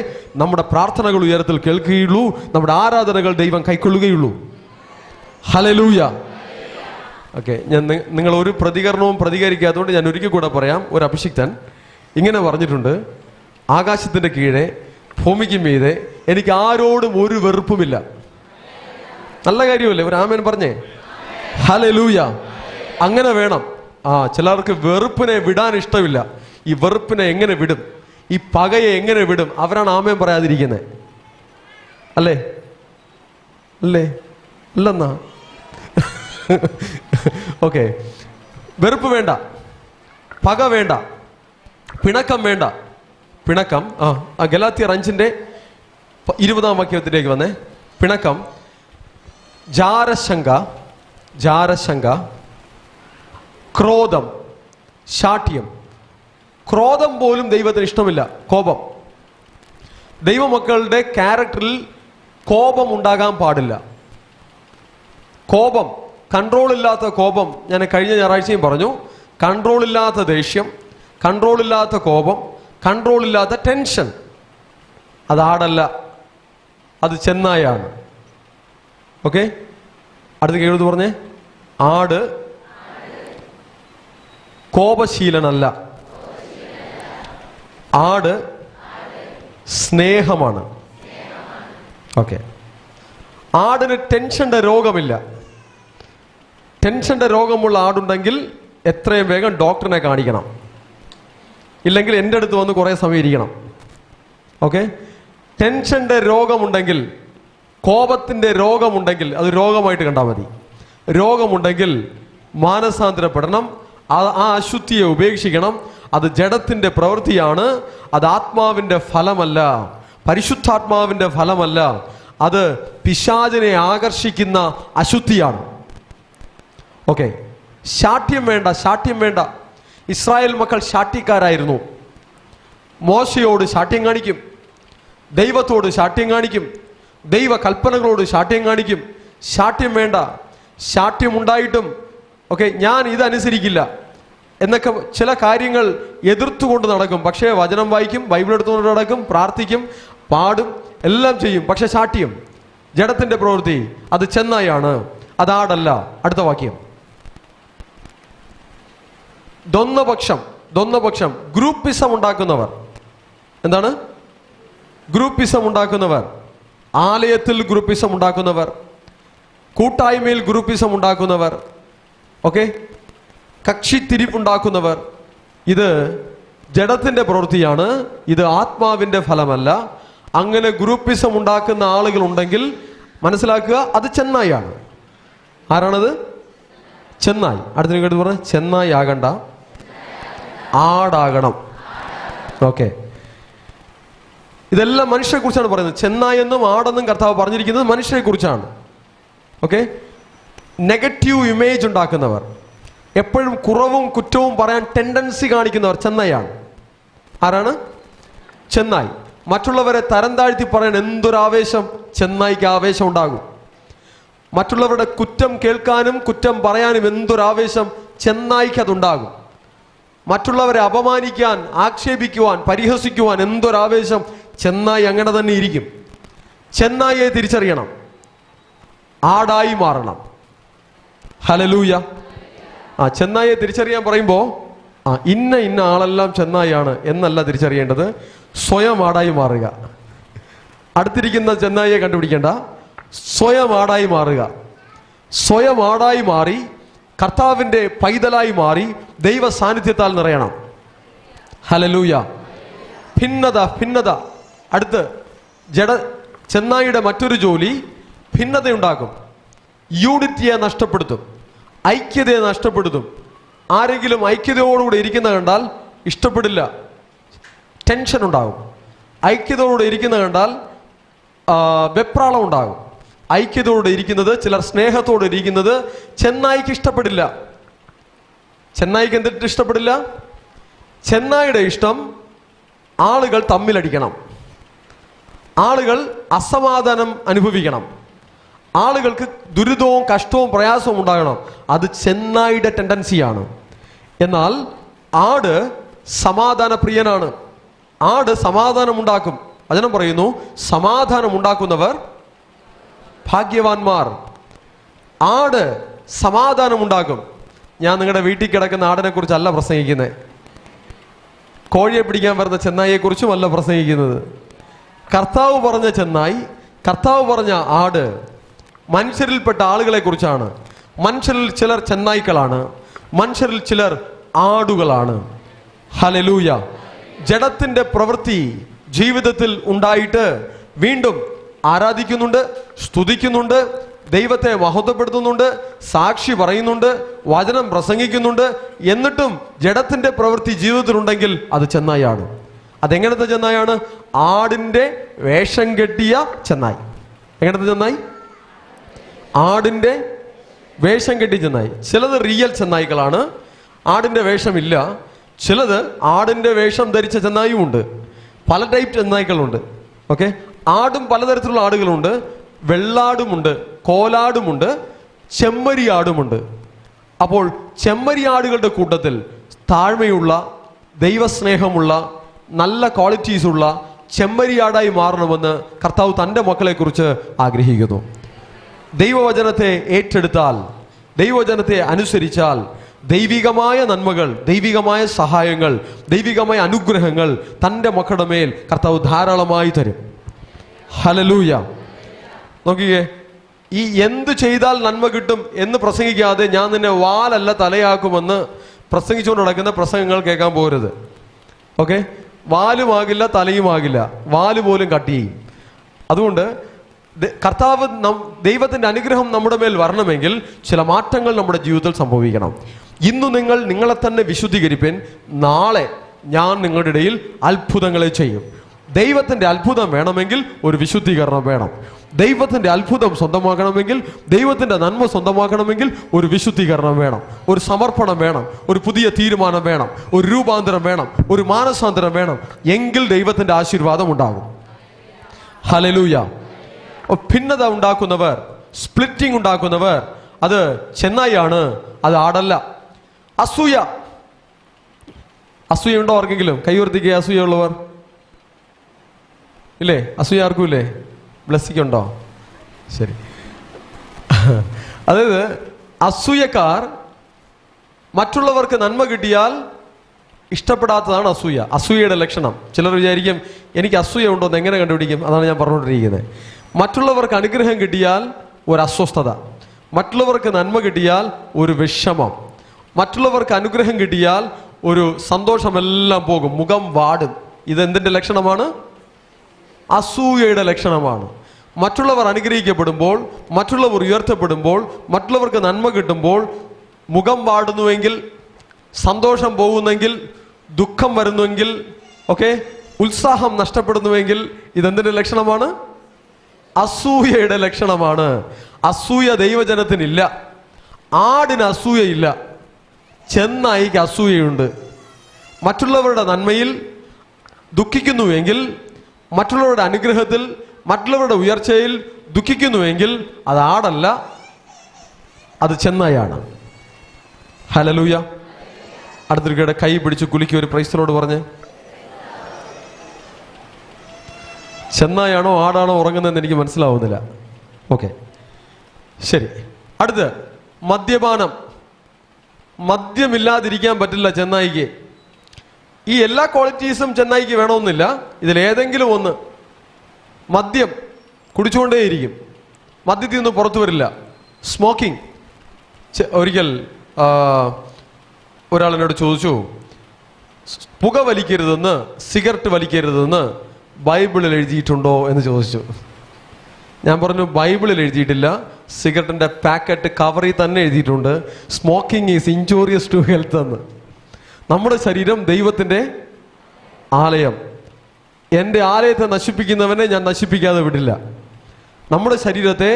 നമ്മുടെ പ്രാർത്ഥനകൾ ഉയരത്തിൽ കേൾക്കുകയുള്ളൂ, നമ്മുടെ ആരാധനകൾ ദൈവം കൈക്കൊള്ളുകയുള്ളൂ. ഹല്ലേലൂയ. ഓക്കെ, നിങ്ങൾ ഒരു പ്രതികരണവും പ്രതികരിക്കാത്തതുകൊണ്ട് ഞാൻ ഒരിക്കൽ കൂടെ പറയാം. ഒരു അഭിഷിക്തൻ ഇങ്ങനെ പറഞ്ഞിട്ടുണ്ട്, ആകാശത്തിന്റെ കീഴെ ഭൂമിക്ക് മീതെ എനിക്ക് ആരോടും ഒരു വെറുപ്പുമില്ല. നല്ല കാര്യമല്ലേ? ഒരു ആമേൻ പറഞ്ഞേ. ഹല്ലേലൂയ. അങ്ങനെ വേണം. ചിലർക്ക് വെറുപ്പിനെ വിടാൻ ഇഷ്ടമില്ല. ഈ വെറുപ്പിനെ എങ്ങനെ വിടും? ഈ പകയെ എങ്ങനെ വിടും? അവരാണ് ആമേൻ പറയാതിരിക്കുന്നത്. അല്ലേ? അല്ലെന്നാ? ഓക്കെ, വെറുപ്പ് വേണ്ട, പക വേണ്ട, പിണക്കം വേണ്ട. പിണക്കം ഗലാത്യർ 5 20-ാം വാക്യത്തിലേക്ക് വന്നേ. പിണക്കം, ജാരശങ്ക, ക്രോധം, ശാഠ്യം. ക്രോധം പോലും ദൈവത്തിന് ഇഷ്ടമില്ല. കോപം, ദൈവമക്കളുടെ ക്യാരക്ടറിൽ കോപം ഉണ്ടാകാൻ പാടില്ല. കോപം, കൺട്രോൾ ഇല്ലാത്ത കോപം, ഞാൻ കഴിഞ്ഞ ഞായറാഴ്ചയും പറഞ്ഞു. കൺട്രോൾ ഇല്ലാത്ത ദേഷ്യം, കൺട്രോൾ ഇല്ലാത്ത കോപം, കൺട്രോൾ ഇല്ലാത്ത ടെൻഷൻ, അത് ആടല്ല, അത് ചെന്നായാണ്. ഓക്കെ, അടുത്ത കേൾത്ത് പറഞ്ഞേ. ആട് കോപശീലനല്ല, ആട് സ്നേഹമാണ്. ഓക്കെ, ആടിന് ടെൻഷന്റെ രോഗമില്ല. ടെൻഷന്റെ രോഗമുള്ള ആടുണ്ടെങ്കിൽ എത്രയും വേഗം ഡോക്ടറിനെ കാണിക്കണം, ഇല്ലെങ്കിൽ എൻ്റെ അടുത്ത് വന്ന് കുറേ സമയം ഇരിക്കണം. ഓക്കെ, ടെൻഷന്റെ രോഗമുണ്ടെങ്കിൽ, കോപത്തിൻ്റെ രോഗമുണ്ടെങ്കിൽ അത് രോഗമായിട്ട് കണ്ടാൽ മതി. രോഗമുണ്ടെങ്കിൽ മാനസാന്തരപ്പെടണം, ആ അശുദ്ധിയെ ഉപേക്ഷിക്കണം. അത് ജഡത്തിൻ്റെ പ്രവൃത്തിയാണ്, അത് ആത്മാവിൻ്റെ ഫലമല്ല, പരിശുദ്ധാത്മാവിൻ്റെ ഫലമല്ല. അത് പിശാചിനെ ആകർഷിക്കുന്ന അശുദ്ധിയാണ്. ഓക്കെ, ശാഠ്യം വേണ്ട. ഇസ്രായേൽ മക്കൾ ശാഠ്യക്കാരായിരുന്നു. മോശയോട് ശാഠ്യം കാണിക്കും, ദൈവത്തോട് ശാഠ്യം കാണിക്കും, ദൈവ കൽപ്പനകളോട് ശാഠ്യം കാണിക്കും. ശാഠ്യം വേണ്ട. ശാഠ്യമുണ്ടായിട്ടും ഓക്കെ ഞാൻ ഇതനുസരിക്കില്ല എന്നൊക്കെ ചില കാര്യങ്ങൾ എതിർത്തുകൊണ്ട് നടക്കും. പക്ഷേ വചനം വായിക്കും, ബൈബിൾ എടുത്തുകൊണ്ട് നടക്കും, പ്രാർത്ഥിക്കും, പാടും, എല്ലാം ചെയ്യും. പക്ഷെ ശാഠ്യം, ജഡത്തിന്റെ പ്രവൃത്തി, അത് ചെന്നായാണ്, അതാടല്ല. അടുത്ത വാക്യം, ദ്വന്ദ്വപക്ഷം, ഗ്രൂപ്പിസം ഉണ്ടാക്കുന്നവർ. എന്താണ് ഗ്രൂപ്പിസം ഉണ്ടാക്കുന്നവർ? ആലയത്തിൽ ഗ്രൂപ്പിസം ഉണ്ടാക്കുന്നവർ, കൂട്ടായ്മയിൽ ഗ്രൂപ്പിസം ഉണ്ടാക്കുന്നവർ, ഓക്കെ, കക്ഷിത്തിരിപ്പുണ്ടാക്കുന്നവർ. ഇത് ജഡത്തിന്റെ പ്രവൃത്തിയാണ്, ഇത് ആത്മാവിന്റെ ഫലമല്ല. അങ്ങനെ ഗ്രൂപ്പിസം ഉണ്ടാക്കുന്ന ആളുകൾ ഉണ്ടെങ്കിൽ മനസ്സിലാക്കുക, അത് ചെന്നായാണ്. ആരാണത്? ചെന്നായി. അടുത്ത കേട്ട് പറഞ്ഞ ചെന്നായി ആകണ്ട, ആടാകണം. ഓക്കെ, ഇതെല്ലാം മനുഷ്യരെ കുറിച്ചാണ് പറയുന്നത്. ചെന്നായി എന്നും ആടെന്നും കർത്താവ് പറഞ്ഞിരിക്കുന്നത് മനുഷ്യരെ കുറിച്ചാണ്. ഓക്കെ, നെഗറ്റീവ് ഇമേജ് ഉണ്ടാക്കുന്നവർ, എപ്പോഴും കുറവും കുറ്റവും പറയാൻ ടെൻഡൻസി കാണിക്കുന്നവർ ചെന്നായാണ്. ആരാണ്? ചെന്നായി. മറ്റുള്ളവരെ തരം താഴ്ത്തി പറയാൻ എന്തൊരാവേശം ചെന്നായിക്ക് ആവേശം ഉണ്ടാകും. മറ്റുള്ളവരുടെ കുറ്റം കേൾക്കാനും കുറ്റം പറയാനും എന്തൊരാവേശം ചെന്നായിക്ക് അതുണ്ടാകും. മറ്റുള്ളവരെ അപമാനിക്കാൻ, ആക്ഷേപിക്കുവാൻ, പരിഹസിക്കുവാൻ എന്തൊരാവേശം ചെന്നായി അങ്ങനെ തന്നെ ഇരിക്കും. ചെന്നായിയെ തിരിച്ചറിയണം, ആടായി മാറണം. ഹല്ലേലൂയ. ചെന്നായിയെ തിരിച്ചറിയാൻ പറയുമ്പോൾ ഇന്ന ആളെല്ലാം ചെന്നായിയാണ് എന്നല്ല തിരിച്ചറിയേണ്ടത്, സ്വയം ആടായി മാറുക. അടുത്തിരിക്കുന്ന ചെന്നായിയെ കണ്ടുപിടിക്കേണ്ട, സ്വയം ആടായി മാറുക. സ്വയം ആടായി മാറി കർത്താവിൻ്റെ പൈതലായി മാറി ദൈവ സാന്നിധ്യത്താൽ നിറയണം. ഹല്ലേലൂയ. ഭിന്നത. അടുത്ത് ചെന്നായിയുടെ മറ്റൊരു ജോലി ഭിന്നതയുണ്ടാക്കും, യൂണിറ്റിയെ നഷ്ടപ്പെടുത്തും, ഐക്യതയെ നഷ്ടപ്പെടുത്തും. ആരെങ്കിലും ഐക്യതയോടുകൂടെ ഇരിക്കുന്ന കണ്ടാൽ ഇഷ്ടപ്പെടില്ല, ടെൻഷൻ ഉണ്ടാകും. ഐക്യതയോടെ ഇരിക്കുന്ന കണ്ടാൽ വെപ്രാളം ഉണ്ടാകും. ഐക്യതയോടെ ഇരിക്കുന്നത്, ചിലർ സ്നേഹത്തോടെ ഇരിക്കുന്നത് ചെന്നായിക്ക് ഇഷ്ടപ്പെടില്ല. ചെന്നായിക്ക് എന്തിട്ട് ഇഷ്ടപ്പെടില്ല? ചെന്നായിയുടെ ഇഷ്ടം ആളുകൾ തമ്മിലടിക്കണം, ആളുകൾ അസമാധാനം അനുഭവിക്കണം, ആളുകൾക്ക് ദുരിതവും കഷ്ടവും പ്രയാസവും ഉണ്ടാകണം. അത് ചെന്നായിയുടെ ടെൻഡൻസിയാണ്. എന്നാൽ ആട് സമാധാന പ്രിയനാണ്. ആട് സമാധാനം ഉണ്ടാക്കും. വചനം പറയുന്നു, സമാധാനം ഉണ്ടാക്കുന്നവർ ഭാഗ്യവാന്മാർ. ആട് സമാധാനം ഉണ്ടാക്കും. ഞാൻ നിങ്ങളുടെ വീട്ടിൽ കിടക്കുന്ന ആടിനെ കുറിച്ചല്ല പ്രസംഗിക്കുന്നത്, കോഴിയെ പിടിക്കാൻ വരുന്ന ചെന്നായിയെ കുറിച്ചും അല്ല പ്രസംഗിക്കുന്നത്. കർത്താവ് പറഞ്ഞ ചെന്നായി, കർത്താവ് പറഞ്ഞ ആട് മനുഷ്യരിൽപ്പെട്ട ആളുകളെ കുറിച്ചാണ്. മനുഷ്യരിൽ ചിലർ ചെന്നായ്ക്കളാണ്, മനുഷ്യരിൽ ചിലർ ആടുകളാണ്. ഹല്ലേലൂയ. ജഡത്തിന്റെ പ്രവൃത്തി ജീവിതത്തിൽ ഉണ്ടായിട്ട് വീണ്ടും ആരാധിക്കുന്നുണ്ട്, സ്തുതിക്കുന്നുണ്ട്, ദൈവത്തെ മഹത്വപ്പെടുത്തുന്നുണ്ട്, സാക്ഷി പറയുന്നുണ്ട്, വചനം പ്രസംഗിക്കുന്നുണ്ട്. എന്നിട്ടും ജഡത്തിന്റെ പ്രവൃത്തി ജീവിതത്തിലുണ്ടെങ്കിൽ അത് ചെന്നായാണ്. അതെങ്ങനത്തെ ചെന്നായാണ്? ആടിൻ്റെ വേഷം കെട്ടിയ ചെന്നായി. എങ്ങനത്തെ ചെന്നായി? ആടിൻ്റെ വേഷം കെട്ടിയ ചെന്നായി. ചിലത് റിയൽ ചെന്നായികളാണ്, ആടിൻ്റെ വേഷമില്ല. ചിലത് ആടിൻ്റെ വേഷം ധരിച്ച ചെന്നായും ഉണ്ട്. പല ടൈപ്പ് ചെന്നായ്ക്കളുണ്ട്. ഓക്കെ, ആടും പലതരത്തിലുള്ള ആടുകളുണ്ട്. വെള്ളാടുമുണ്ട്, കോലാടുമുണ്ട്, ചെമ്മരിയാടുമുണ്ട്. അപ്പോൾ ചെമ്മരിയാടുകളുടെ കൂട്ടത്തിൽ താഴ്മയുള്ള, ദൈവസ്നേഹമുള്ള, നല്ല ക്വാളിറ്റീസുള്ള ചെമ്മരിയാടായി മാറണമെന്ന് കർത്താവ് തൻ്റെ മക്കളെക്കുറിച്ച് ആഗ്രഹിക്കുന്നു. ദൈവവചനത്തെ ഏറ്റെടുത്താൽ, ദൈവവചനത്തെ അനുസരിച്ചാൽ ദൈവികമായ നന്മകൾ, ദൈവികമായ സഹായങ്ങൾ, ദൈവികമായ അനുഗ്രഹങ്ങൾ തൻ്റെ മക്കളുടെ മേൽ കർത്താവ് ധാരാളമായി തരും. ഹല്ലേലൂയ. നോക്കിക്കേ, ഈ എന്ത് ചെയ്താൽ നന്മ കിട്ടും എന്ന് പ്രസംഗിക്കാതെ ഞാൻ നിന്നെ വാലല്ല തലയാക്കുമെന്ന് പ്രസംഗിച്ചുകൊണ്ട് നടക്കുന്ന പ്രസംഗങ്ങൾ കേൾക്കാൻ പോകരുത്. ഓക്കെ, വാലുമാകില്ല, തലയുമാകില്ല, വാല് പോലും കട്ട് ചെയ്യും. അതുകൊണ്ട് കർത്താവ് ദൈവത്തിൻ്റെ അനുഗ്രഹം നമ്മുടെ മേൽ വരണമെങ്കിൽ ചില മാറ്റങ്ങൾ നമ്മുടെ ജീവിതത്തിൽ സംഭവിക്കണം. ഇന്ന് നിങ്ങൾ നിങ്ങളെ തന്നെ വിശുദ്ധീകരിപ്പിൻ, നാളെ ഞാൻ നിങ്ങളുടെ ഇടയിൽ അത്ഭുതങ്ങളെ ചെയ്യും. ദൈവത്തിൻ്റെ അത്ഭുതം വേണമെങ്കിൽ ഒരു വിശുദ്ധീകരണം വേണം. ദൈവത്തിൻ്റെ അത്ഭുതം സ്വന്തമാക്കണമെങ്കിൽ, ദൈവത്തിൻ്റെ നന്മ സ്വന്തമാക്കണമെങ്കിൽ ഒരു വിശുദ്ധീകരണം വേണം, ഒരു സമർപ്പണം വേണം, ഒരു പുതിയ തീരുമാനം വേണം, ഒരു രൂപാന്തരം വേണം, ഒരു മാനസാന്തരം വേണം. എങ്കിൽ ദൈവത്തിൻ്റെ ആശീർവാദം ഉണ്ടാകും. ഹല്ലേലൂയ. ഭിന്നത ഉണ്ടാക്കുന്നവർ, സ്പ്ലിറ്റിംഗ് ഉണ്ടാക്കുന്നവർ, അത് ചെന്നായിയാണ്, അത് ആടല്ല. അസൂയ, അസൂയ ഉണ്ടോ ആർക്കെങ്കിലും? കൈവർത്തിക്കുക. അസൂയ ഉള്ളവർ ഇല്ലേ? അസൂയ ആർക്കും ഇല്ലേ? ബ്ലെസ്സിക്കുണ്ടോ? ശരി. അതായത് അസൂയക്കാർ മറ്റുള്ളവർക്ക് നന്മ കിട്ടിയാൽ ഇഷ്ടപ്പെടാത്തതാണ് അസൂയ. അസൂയയുടെ ലക്ഷണം. ചിലർ വിചാരിക്കും എനിക്ക് അസൂയ ഉണ്ടോ എന്ന് എങ്ങനെ കണ്ടുപിടിക്കും? അതാണ് ഞാൻ പറഞ്ഞുകൊണ്ടിരിക്കുന്നത്. മറ്റുള്ളവർക്ക് അനുഗ്രഹം കിട്ടിയാൽ ഒരു അസ്വസ്ഥത, മറ്റുള്ളവർക്ക് നന്മ കിട്ടിയാൽ ഒരു വിഷമം, മറ്റുള്ളവർക്ക് അനുഗ്രഹം കിട്ടിയാൽ ഒരു സന്തോഷമെല്ലാം പോകും, മുഖം വാടും. ഇതെന്തിൻ്റെ ലക്ഷണമാണ്? അസൂയയുടെ ലക്ഷണമാണ്. മറ്റുള്ളവർ അനുഗ്രഹിക്കപ്പെടുമ്പോൾ, മറ്റുള്ളവർ ഉയർത്തപ്പെടുമ്പോൾ, മറ്റുള്ളവർക്ക് നന്മ കിട്ടുമ്പോൾ മുഖം വാടുന്നുവെങ്കിൽ, സന്തോഷം പോകുന്നെങ്കിൽ, ദുഃഖം വരുന്നുവെങ്കിൽ, ഓക്കെ, ഉത്സാഹം നഷ്ടപ്പെടുന്നുവെങ്കിൽ ഇതെന്തിൻ്റെ ലക്ഷണമാണ്? അസൂയയുടെ ലക്ഷണമാണ്. അസൂയ ദൈവജനത്തിനില്ല. ആടിന് അസൂയയില്ല, ചെന്നായിക്ക് അസൂയയുണ്ട്. മറ്റുള്ളവരുടെ നന്മയിൽ ദുഃഖിക്കുന്നുവെങ്കിൽ, മറ്റുള്ളവരുടെ അനുഗ്രഹത്തിൽ, മറ്റുള്ളവരുടെ ഉയർച്ചയിൽ ദുഃഖിക്കുന്നുവെങ്കിൽ അത് ആടല്ല, അത് ചെന്നായാണ്. ഹല്ലേലൂയ. അടുത്തൊരുക്കയുടെ കൈ പിടിച്ച് കുലുക്കി ഒരു പ്രൈസ്തലോട് പറഞ്ഞ്. ചെന്നായാണോ ആടാണോ ഉറങ്ങുന്നതെന്ന് എനിക്ക് മനസ്സിലാവുന്നില്ല. ഓക്കെ, ശരി. അടുത്ത് മദ്യപാനം. മദ്യമില്ലാതിരിക്കാൻ പറ്റില്ല ചെന്നായിക്ക്. ഈ എല്ലാ ക്വാളിറ്റീസും ചെന്നായിക്ക് വേണമെന്നില്ല. ഇതിലേതെങ്കിലും ഒന്ന്. മദ്യം കുടിച്ചുകൊണ്ടേയിരിക്കും, മദ്യത്തിൽ നിന്ന് പുറത്തു വരില്ല. സ്മോക്കിംഗ്. ഒരിക്കൽ ഒരാളെന്നോട് ചോദിച്ചു, പുക വലിക്കരുതെന്ന്, സിഗരറ്റ് വലിക്കരുതെന്ന് ബൈബിളിൽ എഴുതിയിട്ടുണ്ടോ എന്ന് ചോദിച്ചു. ഞാൻ പറഞ്ഞു ബൈബിളിൽ എഴുതിയിട്ടില്ല, സിഗരറ്റിൻ്റെ പാക്കറ്റ് കവറിൽ തന്നെ എഴുതിയിട്ടുണ്ട്, smoking is injurious to health എന്ന്. നമ്മുടെ ശരീരം ദൈവത്തിൻ്റെ ആലയം. എൻ്റെ ആലയത്തെ നശിപ്പിക്കുന്നവനെ ഞാൻ നശിപ്പിക്കാതെ വിടില്ല. നമ്മുടെ ശരീരത്തെ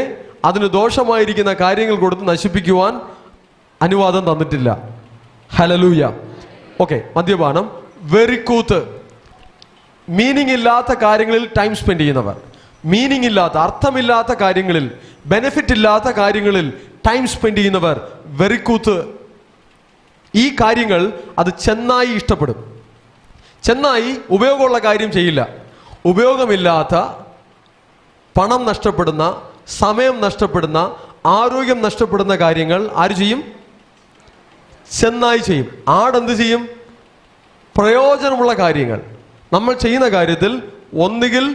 അതിന് ദോഷമായിരിക്കുന്ന കാര്യങ്ങൾ കൊടുത്ത് നശിപ്പിക്കുവാൻ അനുവാദം തന്നിട്ടില്ല. ഹല്ലേലൂയ. ഓക്കെ, മദ്യപാനം. വെറിക്കൂത്ത്. മീനിങ് ഇല്ലാത്ത കാര്യങ്ങളിൽ ടൈം സ്പെൻഡ് ചെയ്യുന്നവർ, മീനിങ് ഇല്ലാത്ത, അർത്ഥമില്ലാത്ത കാര്യങ്ങളിൽ, ബെനിഫിറ്റ് ഇല്ലാത്ത കാര്യങ്ങളിൽ ടൈം സ്പെൻഡ് ചെയ്യുന്നവർ, വെറിക്കൂത്ത്. ഈ കാര്യങ്ങൾ അത് ചെന്നായി ഇഷ്ടപ്പെടും. ചെന്നായി ഉപയോഗമുള്ള കാര്യം ചെയ്യില്ല. ഉപയോഗമില്ലാത്ത, പണം നഷ്ടപ്പെടുന്ന, സമയം നഷ്ടപ്പെടുന്ന, ആരോഗ്യം നഷ്ടപ്പെടുന്ന കാര്യങ്ങൾ ആര് ചെയ്യും? ചെന്നായി ചെയ്യും. ആടെന്ത് ചെയ്യും? പ്രയോജനമുള്ള കാര്യങ്ങൾ. നമ്മൾ ചെയ്യുന്ന കാര്യത്തിൽ ഒന്നുകിൽ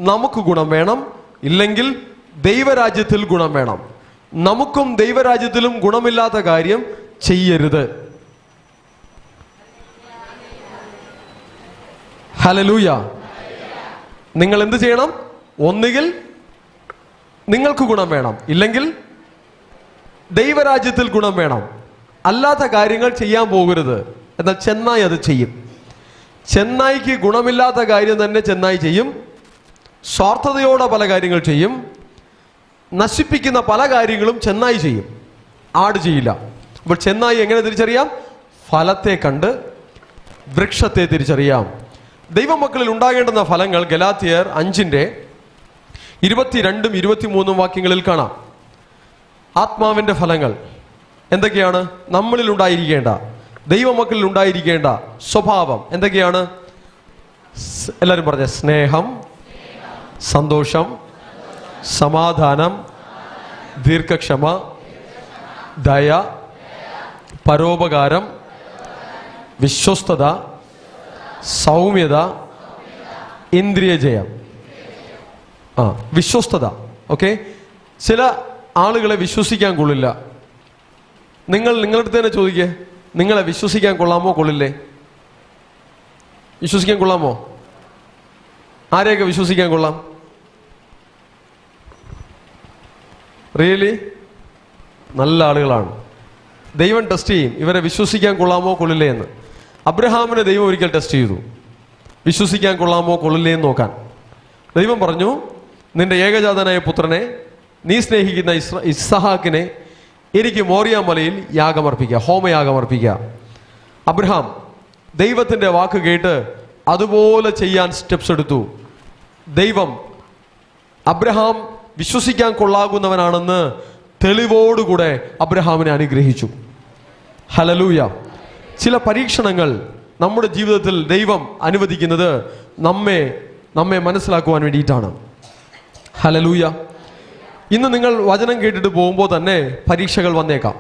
നമുക്ക് ഗുണം വേണം, ഇല്ലെങ്കിൽ ദൈവരാജ്യത്തിൽ ഗുണം വേണം. നമുക്കും ദൈവരാജ്യത്തിലും ഗുണമില്ലാത്ത കാര്യം ചെയ്യരുത്. ഹല്ലേലൂയ. നിങ്ങൾ എന്ത് ചെയ്യണം? ഒന്നുകിൽ നിങ്ങൾക്ക് ഗുണം വേണം, ഇല്ലെങ്കിൽ ദൈവരാജ്യത്തിൽ ഗുണം വേണം. അല്ലാത്ത കാര്യങ്ങൾ ചെയ്യാൻ പോകരുത്. എന്നാൽ ചെന്നായി അത് ചെയ്യും. ചെന്നായ്ക്ക് ഗുണമില്ലാത്ത കാര്യം തന്നെ ചെന്നായി ചെയ്യും. സ്വാർത്ഥതയോടെ പല കാര്യങ്ങൾ ചെയ്യും. നശിപ്പിക്കുന്ന പല കാര്യങ്ങളും ചെന്നായി ചെയ്യും, ആട് ചെയ്യില്ല. അപ്പോൾ ചെന്നായി എങ്ങനെ തിരിച്ചറിയാം? ഫലത്തെ കണ്ട് വൃക്ഷത്തെ തിരിച്ചറിയാം. ദൈവമക്കളിൽ ഉണ്ടാകേണ്ടുന്ന ഫലങ്ങൾ ഗലാത്യർ 5:22-23 വാക്യങ്ങളിൽ കാണാം. ആത്മാവിൻ്റെ ഫലങ്ങൾ എന്തൊക്കെയാണ്? നമ്മളിൽ ഉണ്ടായിരിക്കേണ്ട, ദൈവമക്കളിൽ ഉണ്ടായിരിക്കേണ്ട സ്വഭാവം എന്തൊക്കെയാണ്? എല്ലാവരും പറഞ്ഞ സ്നേഹം, സന്തോഷം, സമാധാനം, ദീർഘക്ഷമ, ദയ, പരോപകാരം, വിശ്വസ്തത, സൗമ്യത, ഇന്ദ്രിയജയം. വിശ്വസ്തത. ഓക്കെ, ചില ആളുകളെ വിശ്വസിക്കാൻ കൊള്ളില്ല. നിങ്ങളുടെ അടുത്ത് തന്നെ ചോദിക്കേ, നിങ്ങളെ വിശ്വസിക്കാൻ കൊള്ളാമോ കൊള്ളില്ലേ? വിശ്വസിക്കാൻ കൊള്ളാമോ? ആരെയൊക്കെ വിശ്വസിക്കാൻ കൊള്ളാം? റിയലി നല്ല ആളുകളാണ്. ദൈവം ടെസ്റ്റ് ചെയ്യും ഇവരെ വിശ്വസിക്കാൻ കൊള്ളാമോ കൊള്ളില്ലേ എന്ന്. അബ്രഹാമിനെ ദൈവം ഒരിക്കൽ ടെസ്റ്റ് ചെയ്തു, വിശ്വസിക്കാൻ കൊള്ളാമോ കൊള്ളില്ലേ എന്ന് നോക്കാൻ. ദൈവം പറഞ്ഞു, നിന്റെ ഏകജാതനായ പുത്രനെ, നീ സ്നേഹിക്കുന്ന ഇസ്ഹാക്കിനെ എനിക്ക് മോറിയ മലയിൽ യാഗമർപ്പിക്കുക, ഹോമയാഗമർപ്പിക്കുക. അബ്രഹാം ദൈവത്തിൻ്റെ വാക്ക് കേട്ട് അതുപോലെ ചെയ്യാൻ സ്റ്റെപ്സ് എടുത്തു. ദൈവം അബ്രഹാം വിശ്വസിക്കാൻ കൊള്ളാകുന്നവനാണെന്ന് തെളിവോടുകൂടെ അബ്രഹാമിനെ അനുഗ്രഹിച്ചു. ഹല്ലേലൂയ. ചില പരീക്ഷണങ്ങൾ നമ്മുടെ ജീവിതത്തിൽ ദൈവം അനുവദിക്കുന്നത് നമ്മെ മനസ്സിലാക്കുവാൻ വേണ്ടിയിട്ടാണ്. ഹല്ലേലൂയ. ഇന്ന് നിങ്ങൾ വചനം കേട്ടിട്ട് പോകുമ്പോൾ തന്നെ പരീക്ഷകൾ വന്നേക്കാം,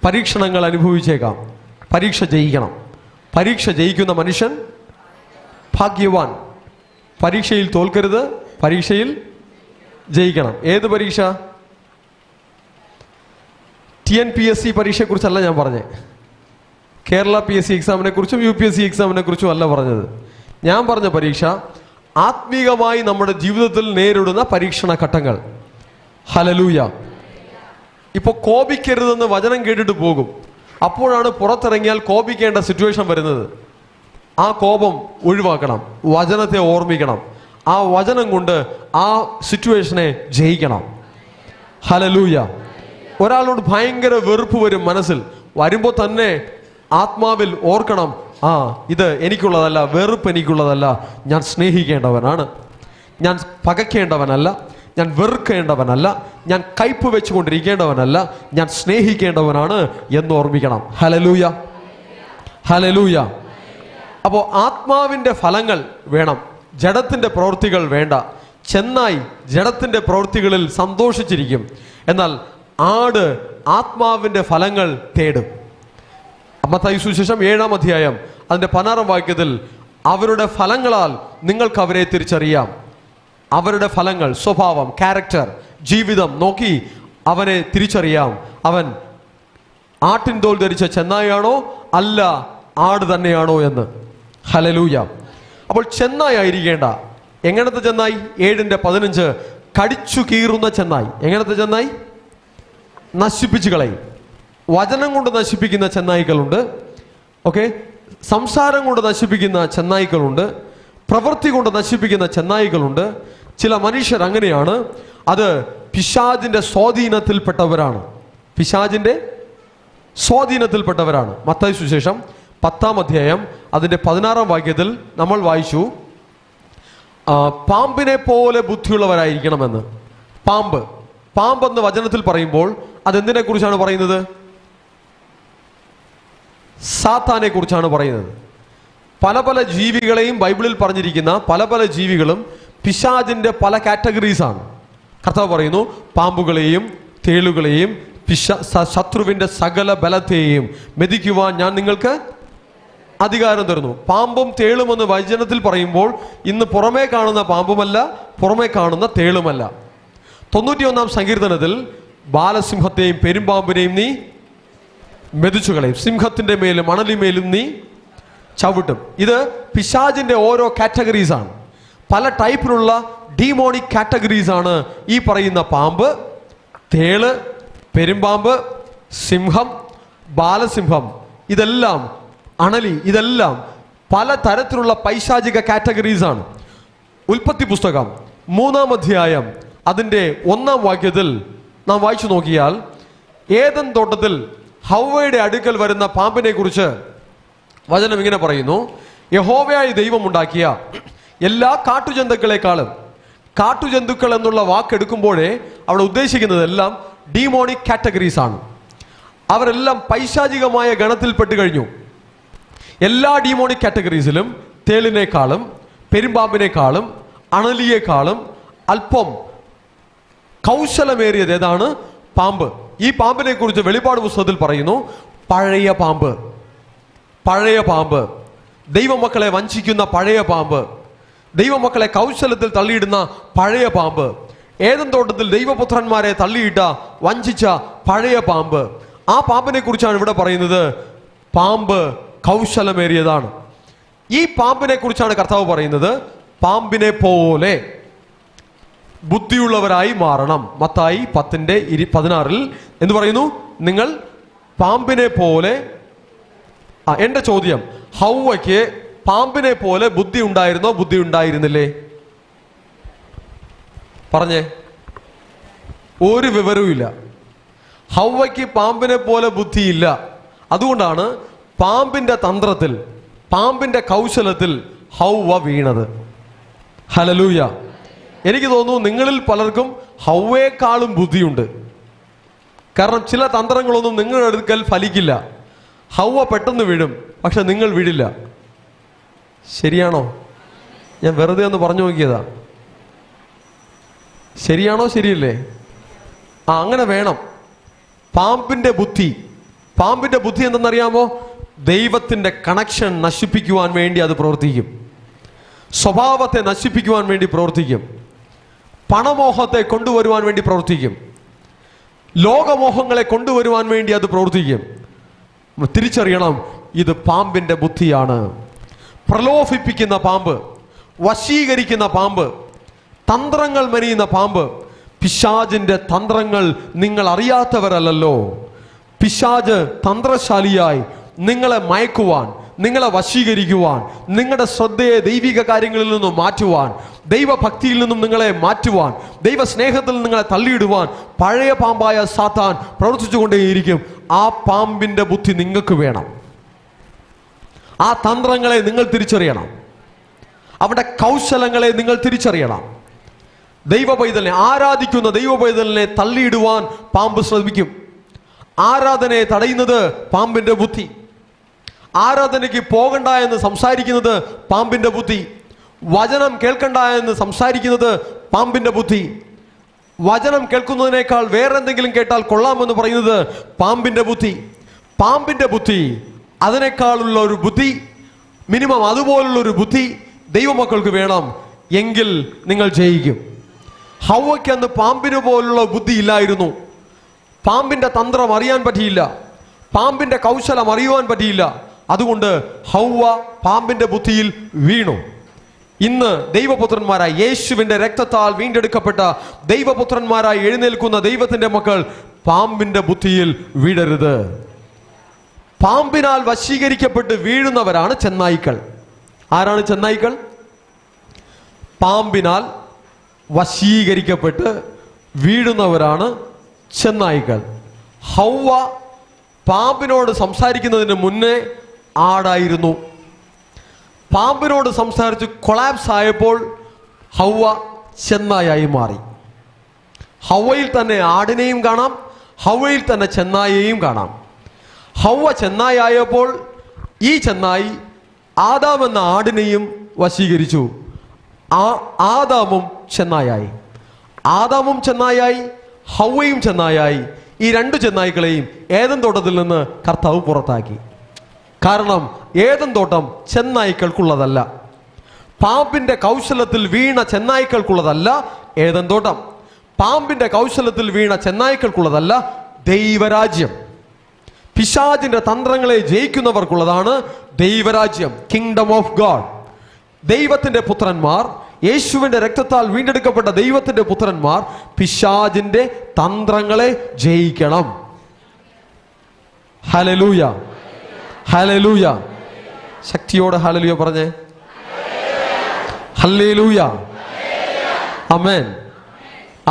പരീക്ഷണങ്ങൾ അനുഭവിച്ചേക്കാം. പരീക്ഷ ജയിക്കണം. പരീക്ഷ ജയിക്കുന്ന മനുഷ്യൻ ഭാഗ്യവാൻ. പരീക്ഷയിൽ തോൽക്കരുത്, പരീക്ഷയിൽ ജയിക്കണം. ഏത് പരീക്ഷ? TNPSC പരീക്ഷയെക്കുറിച്ചല്ല ഞാൻ പറഞ്ഞത്. കേരള PSC എക്സാമിനെ കുറിച്ചും UPSC എക്സാമിനെ കുറിച്ചും അല്ല പറഞ്ഞത്. ഞാൻ പറഞ്ഞ പരീക്ഷ ആത്മീകമായി നമ്മുടെ ജീവിതത്തിൽ നേരിടുന്ന പരീക്ഷണ ഘട്ടങ്ങൾ. ഹല്ലേലൂയ. ഇപ്പോൾ കോപിക്കരുതെന്ന് വചനം കേട്ടിട്ട് പോകും, അപ്പോഴാണ് പുറത്തിറങ്ങിയാൽ കോപിക്കേണ്ട സിറ്റുവേഷൻ വരുന്നത്. ആ കോപം ഒഴിവാക്കണം, വചനത്തെ ഓർമ്മിക്കണം, ആ വചനം കൊണ്ട് ആ സിറ്റുവേഷനെ ജയിക്കണം. ഹല്ലേലൂയ. ഒരാളോട് ഭയങ്കര വെറുപ്പ് വരും, മനസ്സിൽ വരുമ്പോൾ തന്നെ ആത്മാവിൽ ഓർക്കണം, ഇത് എനിക്കുള്ളതല്ല, വെറുപ്പ് എനിക്കുള്ളതല്ല, ഞാൻ സ്നേഹിക്കേണ്ടവനാണ്, ഞാൻ പകയ്ക്കേണ്ടവനല്ല, ഞാൻ വെറുക്കേണ്ടവനല്ല, ഞാൻ കയ്പ് വെച്ചുകൊണ്ടിരിക്കേണ്ടവനല്ല, ഞാൻ സ്നേഹിക്കേണ്ടവനാണ് എന്ന് ഓർമ്മിക്കണം. Hallelujah, hallelujah. അപ്പോൾ ആത്മാവിൻ്റെ ഫലങ്ങൾ വേണം, ജഡത്തിൻ്റെ പ്രവൃത്തികൾ വേണ്ട. ചെന്നായി ജഡത്തിൻ്റെ പ്രവൃത്തികളിൽ സന്തോഷിച്ചിരിക്കും, എന്നാൽ ആട് ആത്മാവിൻ്റെ ഫലങ്ങൾ തേടും. മത്തായി സുവിശേഷം 7-ാം അധ്യായം അതിൻ്റെ 16-ാം വാക്യത്തിൽ, അവരുടെ ഫലങ്ങളാൽ നിങ്ങൾക്ക് അവരെ തിരിച്ചറിയാം. അവരുടെ ഫലങ്ങൾ, സ്വഭാവം, ക്യാരക്ടർ, ജീവിതം നോക്കി അവനെ തിരിച്ചറിയാം. അവൻ ആട്ടിൻ തോൽ ധരിച്ച ചെന്നായാണോ അല്ല ആട് തന്നെയാണോ എന്ന്. ഹല്ലേലൂയ. അപ്പോൾ ചെന്നായി ആയിരിക്കേണ്ട എങ്ങനത്തെ ചെന്നായി? 7:15 കടിച്ചു കീറുന്ന ചെന്നായി. എങ്ങനത്തെ ചെന്നായി? നശിപ്പിച്ചു കളയും. വചനം കൊണ്ട് നശിപ്പിക്കുന്ന ചെന്നായ്ക്കളുണ്ട്, ഓക്കെ, സംസാരം കൊണ്ട് നശിപ്പിക്കുന്ന ചെന്നായ്ക്കളുണ്ട്, പ്രവൃത്തി കൊണ്ട് നശിപ്പിക്കുന്ന ചെന്നായ്ക്കളുണ്ട്. ചില മനുഷ്യർ അങ്ങനെയാണ്, അത് പിശാചിൻ്റെ സ്വാധീനത്തിൽപ്പെട്ടവരാണ്, പിശാചിൻ്റെ സ്വാധീനത്തിൽപ്പെട്ടവരാണ്. മത്തായി സുവിശേഷം 10-ാം അധ്യായം അതിൻ്റെ 16-ാം വാക്യത്തിൽ നമ്മൾ വായിച്ചു, പാമ്പിനെ പോലെ ബുദ്ധിയുള്ളവരായിരിക്കണമെന്ന്. പാമ്പെന്ന് വചനത്തിൽ പറയുമ്പോൾ അതെന്തിനെ കുറിച്ചാണ് പറയുന്നത്? സാത്താനെ കുറിച്ചാണ് പറയുന്നത്. പല പല ജീവികളെയും ബൈബിളിൽ പറഞ്ഞിരിക്കുന്ന പല പല ജീവികളും പിശാചിൻ്റെ പല കാറ്റഗറീസാണ്. കർത്താവ് പറയുന്നു, പാമ്പുകളെയും തേളുകളെയും ശത്രുവിൻ്റെ സകല ബലത്തെയും മെതിക്കുവാൻ ഞാൻ നിങ്ങൾക്ക് അധികാരം തരുന്നു. പാമ്പും തേളുമെന്ന് വചനത്തിൽ പറയുമ്പോൾ ഇന്ന് പുറമേ കാണുന്ന പാമ്പുമല്ല, പുറമേ കാണുന്ന തേളുമല്ല. 91-ാം സങ്കീർത്തനത്തിൽ ബാലസിംഹത്തെയും പെരുമ്പാമ്പിനെയും നീ മെതിച്ചു കളയും, സിംഹത്തിൻ്റെ മേലും മണലിമേലും നീ ചവിട്ടും. ഇത് പിശാചിൻ്റെ ഓരോ കാറ്റഗറീസാണ്. പല ടൈപ്പിലുള്ള ഡീമോണിക് കാറ്റഗറീസാണ് ഈ പറയുന്ന പാമ്പ്, തേള്, പെരുമ്പാമ്പ്, സിംഹം, ബാലസിംഹം, ഇതെല്ലാം അണലി, ഇതെല്ലാം പല തരത്തിലുള്ള പൈശാചിക കാറ്റഗറീസ് ആണ്. ഉൽപ്പത്തി പുസ്തകം 3-ാം അധ്യായം അതിൻ്റെ 1-ാം വാക്യത്തിൽ നാം വായിച്ചു നോക്കിയാൽ, ഏദൻ തോട്ടത്തിൽ ഹവ്വയുടെ അടുക്കൽ വരുന്ന പാമ്പിനെ കുറിച്ച് വചനം ഇങ്ങനെ പറയുന്നു: യഹോവയായ ദൈവം ഉണ്ടാക്കിയ എല്ലാ കാട്ടുജന്തുക്കളെക്കാളും, കാട്ടുജന്തുക്കൾ എന്നുള്ള വാക്കെടുക്കുമ്പോഴേ അവിടെ ഉദ്ദേശിക്കുന്നതെല്ലാം ഡീമോണിക് കാറ്റഗറീസ് ആണ്. അവരെല്ലാം പൈശാചികമായ ഗണത്തിൽപ്പെട്ട് കഴിഞ്ഞു. എല്ലാ ഡീമോണിക് കാറ്റഗറീസിലും തേളിനേക്കാളും പെരുമ്പാമ്പിനേക്കാളും അണലിയേക്കാളും അല്പം കൗശലമേറിയത് ഏതാണ്? പാമ്പ്. ഈ പാമ്പിനെ കുറിച്ച് വെളിപ്പാട് പുസ്തകത്തിൽ പറയുന്നു, പഴയ പാമ്പ്, പഴയ പാമ്പ്, ദൈവമക്കളെ വഞ്ചിക്കുന്ന പഴയ പാമ്പ്, ദൈവമക്കളെ കൗശലത്തിൽ തള്ളിയിടുന്ന പഴയ പാമ്പ്, ഏദൻ തോട്ടത്തിൽ ദൈവപുത്രന്മാരെ തള്ളിയിട്ട വഞ്ചിച്ച പഴയ പാമ്പ്. ആ പാമ്പിനെ കുറിച്ചാണ് ഇവിടെ പറയുന്നത്. പാമ്പ് കൗശലമേറിയതാണ്. ഈ പാമ്പിനെ കുറിച്ചാണ് കർത്താവ് പറയുന്നത്, പാമ്പിനെ പോലെ ബുദ്ധിയുള്ളവരായി മാറണം. മത്തായി 10:16 എന്ത് പറയുന്നു? നിങ്ങൾ പാമ്പിനെ പോലെ. എന്റെ ചോദ്യം, ഹവ്വയ്ക്ക് പാമ്പിനെ പോലെ ബുദ്ധി ഉണ്ടായിരുന്നോ? ബുദ്ധി ഉണ്ടായിരുന്നില്ലേ? പറഞ്ഞേ. ഒരു വിവരവും ഇല്ല. ഹവ്വയ്ക്ക് പാമ്പിനെ പോലെ ബുദ്ധിയില്ല. അതുകൊണ്ടാണ് പാമ്പിന്റെ തന്ത്രത്തിൽ, പാമ്പിന്റെ കൗശലത്തിൽ ഹവ്വ വീണത്. ഹല്ലേലൂയ. എനിക്ക് തോന്നുന്നു നിങ്ങളിൽ പലർക്കും ഹവ്വയെക്കാളും ബുദ്ധിയുണ്ട്. കാരണം ചില തന്ത്രങ്ങളൊന്നും നിങ്ങളുടെ അടുക്കൽ ഫലിക്കില്ല. ഹവ്വ പെട്ടെന്ന് വീഴും, പക്ഷെ നിങ്ങൾ വീഴില്ല. ശരിയാണോ? ഞാൻ വെറുതെ ഒന്ന് പറഞ്ഞു നോക്കിയതാ. ശരിയാണോ? ശരിയല്ലേ? അങ്ങനെ വേണം. പാമ്പിന്റെ ബുദ്ധി, പാമ്പിന്റെ ബുദ്ധി എന്തെന്നറിയാമോ? ദൈവത്തിന്റെ കണക്ഷൻ നശിപ്പിക്കുവാൻ വേണ്ടി അത് പ്രവർത്തിക്കും. സ്വഭാവത്തെ നശിപ്പിക്കുവാൻ വേണ്ടി പ്രവർത്തിക്കും. പണമോഹത്തെ കൊണ്ടുവരുവാൻ വേണ്ടി പ്രവർത്തിക്കും. ലോകമോഹങ്ങളെ കൊണ്ടുവരുവാൻ വേണ്ടി അത് പ്രവർത്തിക്കും. തിരിച്ചറിയണം, ഇത് പാമ്പിന്റെ ബുദ്ധിയാണ്. പ്രലോഭിപ്പിക്കുന്ന പാമ്പ്, വശീകരിക്കുന്ന പാമ്പ്, തന്ത്രങ്ങൾ മെനയുന്ന പാമ്പ്. പിശാചിന്റെ തന്ത്രങ്ങൾ നിങ്ങൾ അറിയാത്തവരല്ലോ. പിശാച് തന്ത്രശാലിയായി നിങ്ങളെ മയക്കുവാൻ, നിങ്ങളെ വശീകരിക്കുവാൻ, നിങ്ങളുടെ ശ്രദ്ധയെ ദൈവിക കാര്യങ്ങളിൽ നിന്നും മാറ്റുവാൻ, ദൈവഭക്തിയിൽ നിന്നും നിങ്ങളെ മാറ്റുവാൻ, ദൈവ സ്നേഹത്തിൽ നിങ്ങളെ തള്ളിയിടുവാൻ പഴയ പാമ്പായ സാത്താൻ പ്രവർത്തിച്ചുകൊണ്ടേയിരിക്കും. ആ പാമ്പിന്റെ ബുദ്ധി നിങ്ങൾക്ക് വേണം. ആ തന്ത്രങ്ങളെ നിങ്ങൾ തിരിച്ചറിയണം. അവിടെ കൗശലങ്ങളെ നിങ്ങൾ തിരിച്ചറിയണം. ദൈവ പൈതലിനെ, ആരാധിക്കുന്ന ദൈവ പൈതലിനെ തള്ളിയിടുവാൻ പാമ്പ് ശ്രമിക്കും. ആരാധനയെ തടയുന്നത് പാമ്പിന്റെ ബുദ്ധി. ആരാധനയ്ക്ക് പോകണ്ട എന്ന് സംസാരിക്കുന്നത് പാമ്പിന്റെ ബുദ്ധി. വചനം കേൾക്കണ്ട എന്ന് സംസാരിക്കുന്നത് പാമ്പിന്റെ ബുദ്ധി. വചനം കേൾക്കുന്നതിനേക്കാൾ വേറെന്തെങ്കിലും കേട്ടാൽ കൊള്ളാമെന്ന് പറയുന്നത് പാമ്പിന്റെ ബുദ്ധി. പാമ്പിന്റെ ബുദ്ധി, അതിനേക്കാളുള്ള ഒരു ബുദ്ധി, മിനിമം അതുപോലുള്ള ഒരു ബുദ്ധി ദൈവമക്കൾക്ക് വേണം. എങ്കിൽ നിങ്ങൾ ജയിക്കും. ഹവ്വയ്ക്ക് അന്ന് പാമ്പിന് പോലുള്ള ബുദ്ധി ഇല്ലായിരുന്നു. പാമ്പിന്റെ തന്ത്രം അറിയാൻ പറ്റിയില്ല. പാമ്പിന്റെ കൗശലം അറിയുവാൻ പറ്റിയില്ല. അതുകൊണ്ട് ഹവ്വ പാമ്പിന്റെ ബുദ്ധിയിൽ വീണു. ഇന്ന് ദൈവപുത്രന്മാരായി, യേശുവിന്റെ രക്തത്താൽ വീണ്ടെടുക്കപ്പെട്ട ദൈവപുത്രന്മാരായി എഴുന്നേൽക്കുന്ന ദൈവത്തിന്റെ മക്കൾ പാമ്പിന്റെ ബുദ്ധിയിൽ വീഴരുത്. പാമ്പിനാൽ വശീകരിക്കപ്പെട്ട് വീഴുന്നവരാണ് ചെന്നായ്ക്കൾ. ആരാണ് ചെന്നായ്ക്കൾ? പാമ്പിനാൽ വശീകരിക്കപ്പെട്ട് വീഴുന്നവരാണ് ചെന്നായ്ക്കൾ. ഹവ്വ പാമ്പിനോട് സംസാരിക്കുന്നതിന് മുന്നേ ആടായിരുന്നു. പാമ്പിനോട് സംസാരിച്ച് കൊളാപ്സ് ആയപ്പോൾ ഹവ്വ ചെന്നായായി മാറി. ഹവ്വയിൽ തന്നെ ആടിനെയും കാണാം, ഹവ്വയിൽ തന്നെ ചെന്നായെയും കാണാം. ഹവ്വ ചെന്നായായപ്പോൾ ഈ ചെന്നായി ആദാം എന്ന ആടിനെയും വശീകരിച്ചു. ആദാമും ചെന്നായായി. ആദാമും ചെന്നായായി, ഹവ്വയും ചെന്നായായി. ഈ രണ്ട് ചെന്നായ്ക്കളെയും ഏദൻ തോട്ടത്തിൽ നിന്ന് കർത്താവ് പുറത്താക്കി. കാരണം ഏദൻ തോട്ടം ചെന്നായ്ക്കൾക്കുള്ളതല്ല. പാമ്പിന്റെ കൗശലത്തിൽ വീണ ചെന്നായ്ക്കൾക്കുള്ളതല്ല ഏദൻ തോട്ടം. പാമ്പിന്റെ കൗശലത്തിൽ വീണ ചെന്നായ്ക്കൾക്കുള്ളതല്ല ദൈവരാജ്യം. പിശാചിന്റെ തന്ത്രങ്ങളെ ജയിക്കുന്നവർക്കുള്ളതാണ് ദൈവരാജ്യം, കിങ്ഡം ഓഫ് ഗോഡ്. ദൈവത്തിന്റെ പുത്രന്മാർ, യേശുവിന്റെ രക്തത്താൽ വീണ്ടെടുക്കപ്പെട്ട ദൈവത്തിന്റെ പുത്രന്മാർ പിശാചിന്റെ തന്ത്രങ്ങളെ ജയിക്കണം. Hallelujah, hallelujah. ശക്തിയോടെ ഹല്ലേലൂയ പറഞ്ഞേ. ഹല്ലേലൂയ. ആമേൻ.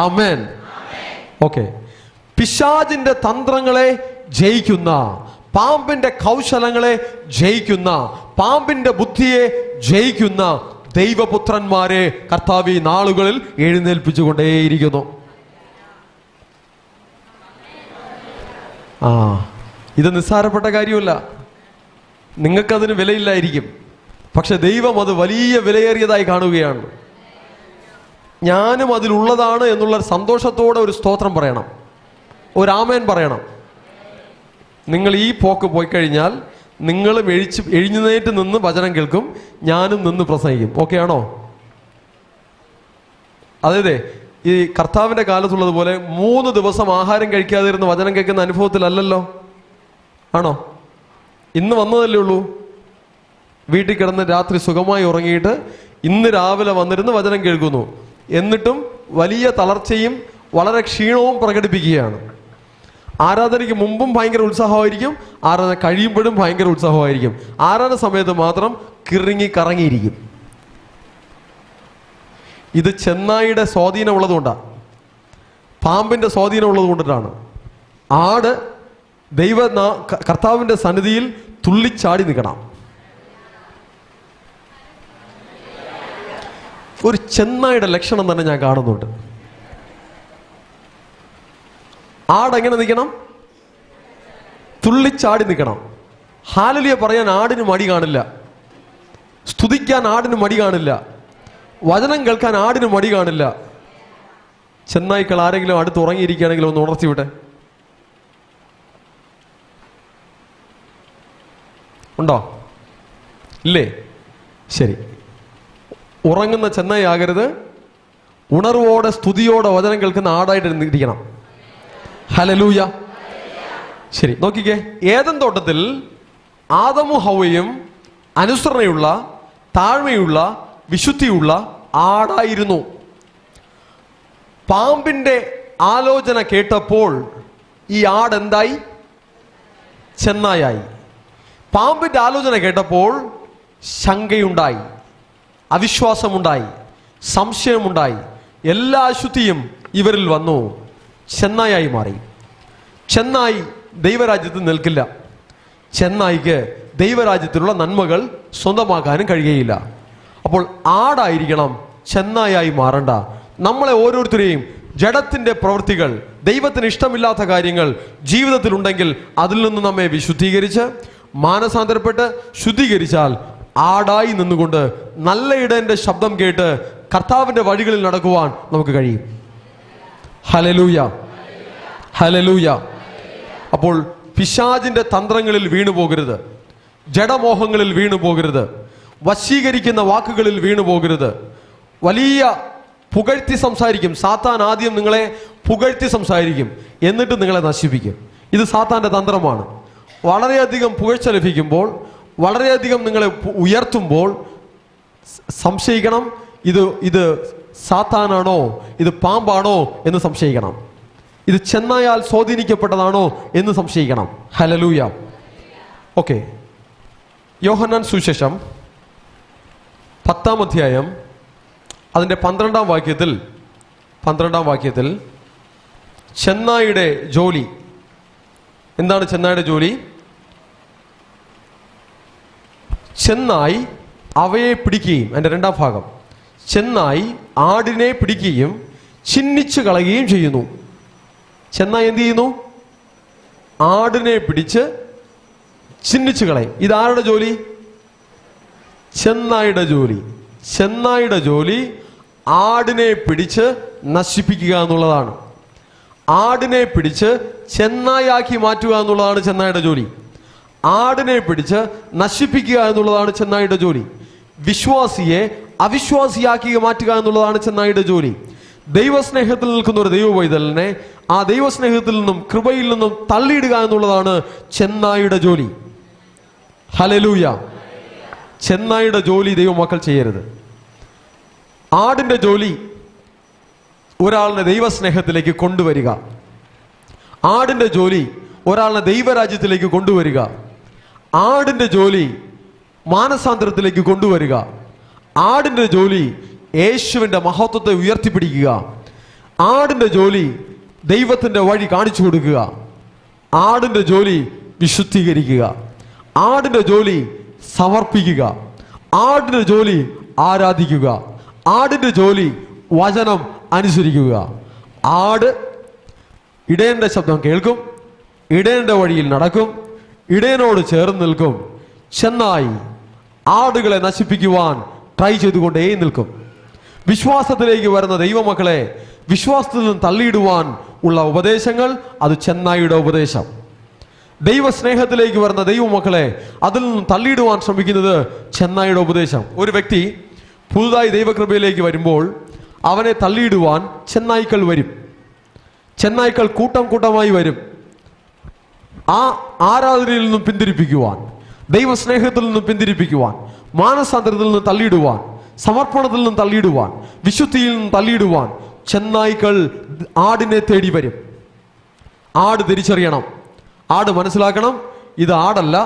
ആമേൻ. ഓക്കെ. പിശാചിന്റെ തന്ത്രങ്ങളെ ജയിക്കുന്ന, പാമ്പിന്റെ കൗശലങ്ങളെ ജയിക്കുന്ന, പാമ്പിന്റെ ബുദ്ധിയെ ജയിക്കുന്ന ദൈവപുത്രന്മാരെ കർത്താവ് ഈ നാളുകളിൽ എഴുന്നേൽപ്പിച്ചുകൊണ്ടേയിരിക്കുന്നു. ഇത് നിസ്സാരപ്പെട്ട കാര്യമല്ല. നിങ്ങൾക്കതിന് വിലയില്ലായിരിക്കും, പക്ഷെ ദൈവം അത് വലിയ വിലയേറിയതായി കാണുകയാണ്. ഞാനും അതിലുള്ളതാണ് എന്നുള്ള സന്തോഷത്തോടെ ഒരു സ്തോത്രം പറയണം, ഒരു ആമേൻ പറയണം. നിങ്ങൾ ഈ പോക്ക് പോയി കഴിഞ്ഞാൽ നിങ്ങളും എഴുന്നേറ്റ് നിന്ന് വചനം കേൾക്കും, ഞാനും നിന്ന് പ്രസംഗിക്കും. ഓക്കെ ആണോ? അതെ, ഈ കർത്താവിന്റെ കാലത്തുള്ളതുപോലെ 3 ദിവസം ആഹാരം കഴിക്കാതിരുന്ന് വചനം കേൾക്കുന്ന അനുഭവത്തിലല്ലല്ലോ. ആണോ? ഇന്ന് വന്നതല്ലേ ഉള്ളൂ. വീട്ടിൽ കിടന്ന് രാത്രി സുഖമായി ഉറങ്ങിയിട്ട് ഇന്ന് രാവിലെ വന്നിരുന്ന് വചനം കേൾക്കുന്നു. എന്നിട്ടും വലിയ തളർച്ചയും വളരെ ക്ഷീണവും പ്രകടിപ്പിക്കുകയാണ്. ആരാധനയ്ക്ക് മുമ്പും ഭയങ്കര ഉത്സാഹമായിരിക്കും, ആരാധന കഴിയുമ്പോഴും ഭയങ്കര ഉത്സാഹമായിരിക്കും. ആരാധന സമയത്ത് മാത്രം കറങ്ങിയിരിക്കും. ഇത് ചെന്നായിയുടെ സ്വാധീനം ഉള്ളതുകൊണ്ടാണ്, പാമ്പിന്റെ സ്വാധീനം ഉള്ളത് കൊണ്ടിട്ടാണ്. ആട് കർത്താവിന്റെ സന്നിധിയിൽ തുള്ളിച്ചാടി നിൽക്കണം. ഒരു ചെന്നായിയുടെ ലക്ഷണം തന്നെ ഞാൻ കാണുന്നുണ്ട്. ആടെങ്ങനെ നിൽക്കണം? തുള്ളിച്ചാടി നിൽക്കണം. ഹല്ലേലൂയ പറയാൻ ആടിന് മടി കാണില്ല, സ്തുതിക്കാൻ ആടിന് മടി കാണില്ല, വചനം കേൾക്കാൻ ആടിന് മടി കാണില്ല. ചെന്നായ്ക്കൾ ആരെങ്കിലും അടുത്ത് ഉറങ്ങിയിരിക്കുകയാണെങ്കിൽ ഒന്ന് ഉണർത്തിവിട്ടെ. ഉണ്ടോ? ഇല്ലേ? ശരി. ഉറങ്ങുന്ന ചെന്നായി ആകരുത്, ഉണർവോടെ സ്തുതിയോടെ വചനം കേൾക്കുന്ന ആടായിട്ട് ഇരിക്കണം. ഹല്ലേലൂയ. ശരി, നോക്കിക്കേ. ഏദൻ തോട്ടത്തിൽ ആദമും ഹവ്വയും അനുസരണയുള്ള, താഴ്മയുള്ള, വിശുദ്ധിയുള്ള ആടായിരുന്നു. പാമ്പിന്റെ ആലോചന കേട്ടപ്പോൾ ഈ ആട് എന്തായി? ചെന്നായായി. പാമ്പിന്റെ ആലോചന കേട്ടപ്പോൾ ശങ്കയുണ്ടായി, അവിശ്വാസമുണ്ടായി, സംശയമുണ്ടായി. എല്ലാ അശുദ്ധിയും ഇവരിൽ വന്നു. ചെന്നായായി മാറി. ചെന്നായി ദൈവരാജ്യത്തിൽ നിൽക്കില്ല. ചെന്നായിക്ക് ദൈവരാജ്യത്തിലുള്ള നന്മകൾ സ്വന്തമാക്കാനും കഴിയുകയില്ല. അപ്പോൾ ആടായിരിക്കണം, ചെന്നായായി മാറണ്ട. നമ്മളെ ഓരോരുത്തരെയും ജഡത്തിന്റെ പ്രവൃത്തികൾ, ദൈവത്തിന് ഇഷ്ടമില്ലാത്ത കാര്യങ്ങൾ ജീവിതത്തിലുണ്ടെങ്കിൽ അതിൽ നിന്ന് നമ്മെ വിശുദ്ധീകരിച്ച് മാനസാന്തരപ്പെട്ട് ശുദ്ധീകരിച്ചാൽ ആടായി നിന്നുകൊണ്ട് നല്ല ഇടയന്റെ ശബ്ദം കേട്ട് കർത്താവിന്റെ വഴികളിൽ നടക്കുവാൻ നമുക്ക് കഴിയും. ഹല്ലേലൂയ. ഹല്ലേലൂയ. അപ്പോൾ പിശാചിന്റെ തന്ത്രങ്ങളിൽ വീണു പോകരുത്, ജഡമോഹങ്ങളിൽ വീണു പോകരുത്, വശീകരിക്കുന്ന വാക്കുകളിൽ വീണു പോകരുത്. വലിയ പുകഴ്ത്തി സംസാരിക്കും സാത്താൻ. ആദ്യം നിങ്ങളെ പുകഴ്ത്തി സംസാരിക്കും, എന്നിട്ട് നിങ്ങളെ നശിപ്പിക്കും. ഇത് സാത്താന്റെ തന്ത്രമാണ്. വളരെയധികം പുകഴ്ച ലഭിക്കുമ്പോൾ, വളരെയധികം നിങ്ങളെ ഉയർത്തുമ്പോൾ സംശയിക്കണം, ഇത് സാത്താനാണോ, ഇത് പാമ്പാണോ എന്ന് സംശയിക്കണം. ഇത് ചെന്നായാൽ സ്വാധീനിക്കപ്പെട്ടതാണോ എന്ന് സംശയിക്കണം. ഹല്ലേലൂയ. ഓക്കെ. യോഹന്നാൻ സുവിശേഷം 10-ാം അധ്യായം അതിൻ്റെ 12-ാം വാക്യത്തിൽ ചെന്നായിയുടെ ജോലി എന്താണ്? ചെന്നായിയുടെ ജോലി, ചെന്നായി അവയെ പിടിക്കുകയും, അതിൻ്റെ 2-ാം ഭാഗം, ചെന്നായി ആടിനെ പിടിക്കുകയും ചിന്നിച്ചു കളയുകയും ചെയ്യുന്നു. ചെന്നായി എന്ത് ചെയ്യുന്നു? ആടിനെ പിടിച്ച് ചിന്നിച്ചു കളയും. ഇതാരുടെ ജോലി? ചെന്നായിയുടെ ജോലി. ചെന്നായിയുടെ ജോലി ആടിനെ പിടിച്ച് നശിപ്പിക്കുക എന്നുള്ളതാണ്. ആടിനെ പിടിച്ച് ചെന്നായാക്കി മാറ്റുക എന്നുള്ളതാണ് ചെന്നായിയുടെ ജോലി. ആടിനെ പിടിച്ച് നശിപ്പിക്കുക എന്നുള്ളതാണ് ചെന്നായിയുടെ ജോലി. വിശ്വാസിയെ അവിശ്വാസിയാക്കി മാറ്റുക എന്നുള്ളതാണ് ചെന്നായിയുടെ ജോലി. ദൈവസ്നേഹത്തിൽ നിൽക്കുന്ന ഒരു ദൈവ പൈതലിനെ ആ ദൈവസ്നേഹത്തിൽ നിന്നും കൃപയിൽ നിന്നും തള്ളിയിടുക എന്നുള്ളതാണ് ചെന്നായിയുടെ ജോലി. ഹല്ലേലൂയ. ചെന്നായിയുടെ ജോലി ദൈവമക്കൾ ചെയ്യരുത്. ആടിന്റെ ജോലി ഒരാളിനെ ദൈവസ്നേഹത്തിലേക്ക് കൊണ്ടുവരിക. ആടിന്റെ ജോലി ഒരാളിനെ ദൈവരാജ്യത്തിലേക്ക് കൊണ്ടുവരിക. ആടിന്റെ ജോലി മാനസാന്തരത്തിലേക്ക് കൊണ്ടുവരിക. ആടിന്റെ ജോലി യേശുവിന്റെ മഹത്വത്തെ ഉയർത്തിപ്പിടിക്കുക. ആടിന്റെ ജോലി ദൈവത്തിന്റെ വഴി കാണിച്ചു കൊടുക്കുക. ആടിന്റെ ജോലി വിശുദ്ധീകരിക്കുക. ആടിന്റെ ജോലി സമർപ്പിക്കുക. ആടിന്റെ ജോലി ആരാധിക്കുക. ആടിന്റെ ജോലി വചനം അനുസരിക്കുക. ആട് ഇടയന്റെ ശബ്ദം കേൾക്കും, ഇടയന്റെ വഴിയിൽ നടക്കും, ഇടയനോട് ചേർന്ന് നിൽക്കും. ചെന്നായി ആടുകളെ നശിപ്പിക്കുവാൻ ട്രൈ ചെയ്തുകൊണ്ടേ നിൽക്കും. വിശ്വാസത്തിലേക്ക് വരുന്ന ദൈവമക്കളെ വിശ്വാസത്തിൽ നിന്ന് തള്ളിയിടുവാൻ ഉള്ള ഉപദേശങ്ങൾ, അത് ചെന്നായിയുടെ ഉപദേശം. ദൈവസ്നേഹത്തിലേക്ക് വരുന്ന ദൈവമക്കളെ അതിൽ നിന്നും തള്ളിയിടുവാൻ ശ്രമിക്കുന്നത് ചെന്നായിയുടെ ഉപദേശം. ഒരു വ്യക്തി പുതുതായി ദൈവകൃപയിലേക്ക് വരുമ്പോൾ അവനെ തള്ളിയിടുവാൻ ചെന്നായ്ക്കൾ വരും. ചെന്നായ്ക്കൾ കൂട്ടം കൂട്ടമായി വരും. ആ ആരാധനയിൽ നിന്നും പിന്തിരിപ്പിക്കുവാൻ, ദൈവസ്നേഹത്തിൽ നിന്നും പിന്തിരിപ്പിക്കുവാൻ, മാനസാന്തരത്തിൽ നിന്ന് തള്ളിയിടുവാൻ, സമർപ്പണത്തിൽ നിന്നും തള്ളിയിടുവാൻ, വിശുദ്ധിയിൽ നിന്നും തള്ളിയിടുവാൻ ചെന്നായ്ക്കൾ ആടിനെ തേടി വരും. ആട് തിരിച്ചറിയണം, ആട് മനസ്സിലാക്കണം, ഇത് ആടല്ല,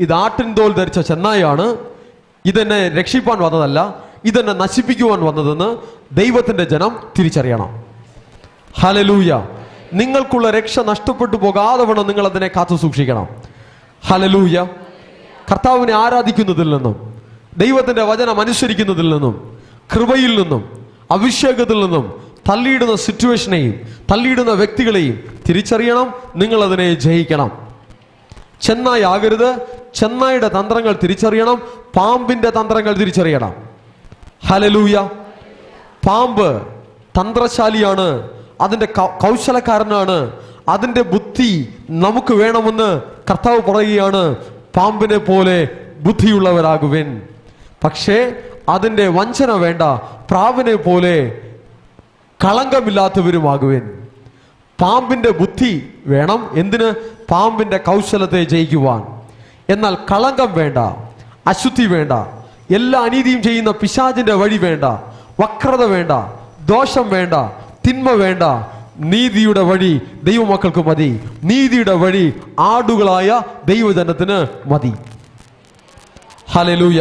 ഇത് ആട്ടിൻ തോൽ ധരിച്ച ചെന്നായാണ്, ഇതെന്നെ രക്ഷിപ്പാൻ വന്നതല്ല, ഇതെന്നെ നശിപ്പിക്കുവാൻ വന്നതെന്ന് ദൈവത്തിന്റെ ജനം തിരിച്ചറിയണം. ഹല്ലേലൂയ. നിങ്ങൾക്കുള്ള രക്ഷ നഷ്ടപ്പെട്ടു പോകാതെ വേണം നിങ്ങൾ അതിനെ കാത്തു സൂക്ഷിക്കണം. ഹല്ലേലൂയ. കർത്താവിനെ ആരാധിക്കുന്നതിൽ നിന്നും, ദൈവത്തിന്റെ വചനം അനുസരിക്കുന്നതിൽ നിന്നും, കൃപയിൽ നിന്നും, അഭിഷേകത്തിൽ നിന്നും തള്ളിയിടുന്ന സിറ്റുവേഷനെയും തള്ളിയിടുന്ന വ്യക്തികളെയും തിരിച്ചറിയണം. നിങ്ങൾ അതിനെ ജയിക്കണം. ചെന്നായി ആകരുത്. ചെന്നായിയുടെ തന്ത്രങ്ങൾ തിരിച്ചറിയണം. പാമ്പിന്റെ തന്ത്രങ്ങൾ തിരിച്ചറിയണം. ഹല്ലേലൂയ. പാമ്പ് തന്ത്രശാലിയാണ്, അതിന്റെ കൗശലക്കാരനാണ്. അതിന്റെ ബുദ്ധി നമുക്ക് വേണമെന്ന് കർത്താവ് പറയുകയാണ്, പാമ്പിനെ പോലെ ബുദ്ധിയുള്ളവരാകുവിൻ. പക്ഷേ അതിന്റെ വഞ്ചന വേണ്ട, പ്രാവിനെ പോലെ കളങ്കമില്ലാത്തവരുമാകുവിൻ. പാമ്പിന്റെ ബുദ്ധി വേണം. എന്തിന്? പാമ്പിന്റെ കൗശലത്തെ ജയിക്കുവാൻ. എന്നാൽ കളങ്കം വേണ്ട, അശുദ്ധി വേണ്ട, എല്ലാ അനീതിയും ചെയ്യുന്ന പിശാചിന്റെ വഴി വേണ്ട, വക്രത വേണ്ട, ദോഷം വേണ്ട, തിന്മ വേണ്ട. നീതിയുടെ വഴി ദൈവമക്കൾക്ക് മതി. നീതിയുടെ വഴി ആടുകളായ ദൈവജനത്തിന് മതി. ഹല്ലേലൂയ.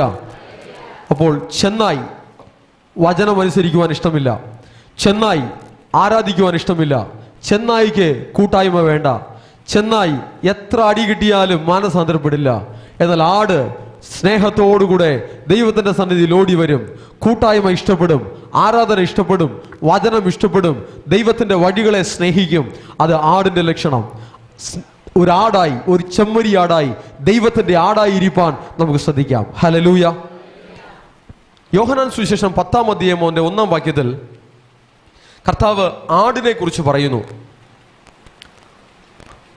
അപ്പോൾ ചെന്നായി വചനമനുസരിക്കുവാൻ ഇഷ്ടമില്ല, ചെന്നായി ആരാധിക്കുവാൻ ഇഷ്ടമില്ല, ചെന്നായിക്ക് കൂട്ടായ്മ വേണ്ട, ചെന്നായി എത്ര അടി കിട്ടിയാലും മാനസാന്തരപ്പെടില്ല. എന്നാൽ ആട് സ്നേഹത്തോടുകൂടെ ദൈവത്തിന്റെ സന്നിധിയിൽ ഓടി വരും. കൂട്ടായ്മ ഇഷ്ടപ്പെടും, ആരാധന ഇഷ്ടപ്പെടും, വചനം ഇഷ്ടപ്പെടും, ദൈവത്തിന്റെ വഴികളെ സ്നേഹിക്കും. അത് ആടിന്റെ ലക്ഷണം. ഒരാടായി, ഒരു ചെമ്മരി ആടായി, ദൈവത്തിന്റെ ആടായി ഇരിപ്പാൻ നമുക്ക് ശ്രദ്ധിക്കാം. ഹല്ലേലൂയ. യോഹന്നാൻ സുവിശേഷം 10-ാം അധ്യായം 1-ാം വാക്യത്തിൽ കർത്താവ് ആടിനെ കുറിച്ച് പറയുന്നു.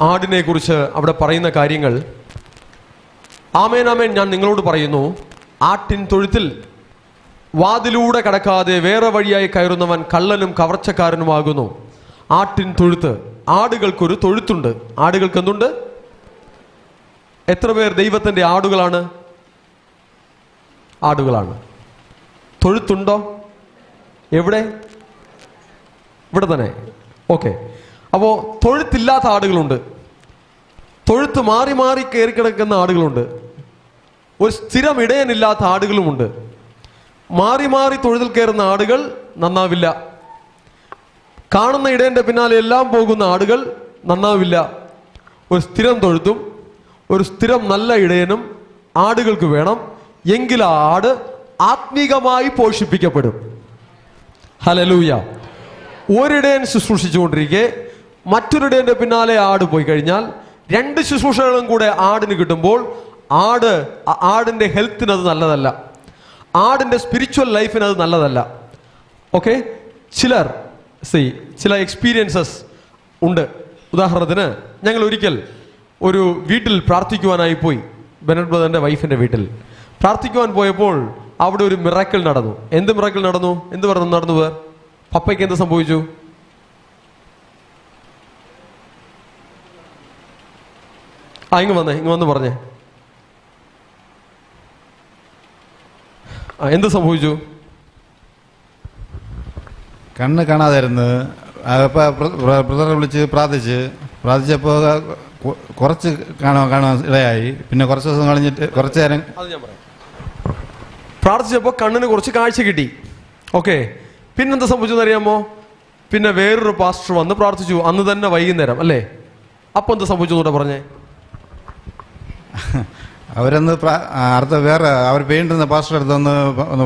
ആടിനെ കുറിച്ച് അവിടെ പറയുന്ന കാര്യങ്ങൾ, ആമേൻ ആമേൻ ഞാൻ നിങ്ങളോട് പറയുന്നു, ആട്ടിൻ തൊഴുത്തിൽ വാതിലൂടെ കടക്കാതെ വേറെ വഴിയായി കയറുന്നവൻ കള്ളനും കവർച്ചക്കാരനുമാകുന്നു. ആട്ടിൻ തൊഴുത്ത്, ആടുകൾക്കൊരു തൊഴുത്തുണ്ട്. ആടുകൾക്ക് എന്തുണ്ട്? എത്ര പേർ ദൈവത്തിന്റെ ആടുകളാണ്? ആടുകളാണ്. തൊഴുത്തുണ്ടോ? എവിടെ? ഇവിടെ തന്നെ. ഓക്കെ. അപ്പോ തൊഴുത്തില്ലാത്ത ആടുകളുണ്ട്, തൊഴുത്ത് മാറി മാറി കയറി കിടക്കുന്ന ആടുകളുണ്ട്, ഒരു സ്ഥിരം ഇടയനില്ലാത്ത ആടുകളുമുണ്ട്. മാറി മാറി തൊഴുത്തിൽ കയറുന്ന ആടുകൾ നന്നാവില്ല. കാണുന്ന ഇടയന്റെ പിന്നാലെ എല്ലാം പോകുന്ന ആടുകൾ നന്നാവില്ല. ഒരു സ്ഥിരം തൊഴുത്തും ഒരു സ്ഥിരം നല്ല ഇടയനും ആടുകൾക്ക് വേണം. എങ്കിൽ ആ ആട് ആത്മീകമായി പോഷിപ്പിക്കപ്പെടും. ഹല്ലേലൂയ. ഒരിടയൻ ശുശ്രൂഷിച്ചുകൊണ്ടിരിക്കെ മറ്റൊരിടയന്റെ പിന്നാലെ ആട് പോയി കഴിഞ്ഞാൽ രണ്ട് ശുശ്രൂഷകളും കൂടെ ആടിന് കിട്ടുമ്പോൾ ആടിന്റെ ഹെൽത്തിന് അത് നല്ലതല്ല, ആടിന്റെ സ്പിരിച്വൽ ലൈഫിന് അത് നല്ലതല്ല. ഓക്കെ. ചില എക്സ്പീരിയൻസസ് ഉണ്ട്. ഉദാഹരണത്തിന്, ഞങ്ങൾ ഒരിക്കൽ ഒരു വീട്ടിൽ പ്രാർത്ഥിക്കുവാനായി പോയി. ബെനറ്റ് ബ്രദറിന്റെ വൈഫിന്റെ വീട്ടിൽ പ്രാർത്ഥിക്കുവാൻ പോയപ്പോൾ അവിടെ ഒരു മിറാക്കിൾ നടന്നു. എന്ത് മിറാക്കിൾ നടന്നു? എന്ത് നടന്നു? പപ്പയ്ക്ക് എന്ത് സംഭവിച്ചു? ഇങ്ങ് വന്ന് പറഞ്ഞേ. എന്ത് സംഭവിച്ചു? കണ്ണ് കാണാതായിരുന്നു. ബ്രദറെ വിളിച്ച് പ്രാർത്ഥിച്ചപ്പോൾ കുറച്ച് കാണാൻ ഇടയായി. പിന്നെ കുറച്ച് ദിവസം കഴിഞ്ഞിട്ട് കുറച്ച് നേരം അത് ഞാൻ പറയാം. പ്രാർത്ഥിച്ചപ്പോൾ കണ്ണിന് കുറച്ച് കാഴ്ച കിട്ടി. ഓക്കെ, പിന്നെന്താ സംഭവിച്ചെന്ന് അറിയാമോ? പിന്നെ വേറൊരു പാസ്റ്റർ വന്ന് പ്രാർത്ഥിച്ചു, അന്ന് തന്നെ വൈകുന്നേരം അല്ലേ? അപ്പോൾ എന്താ സംഭവിച്ചു എന്നൂടെ പറഞ്ഞേ. അവരൊന്ന് അടുത്ത വേറെ അവർ പെയിണ്ടിരുന്ന പാസ്റ്റർ അടുത്ത്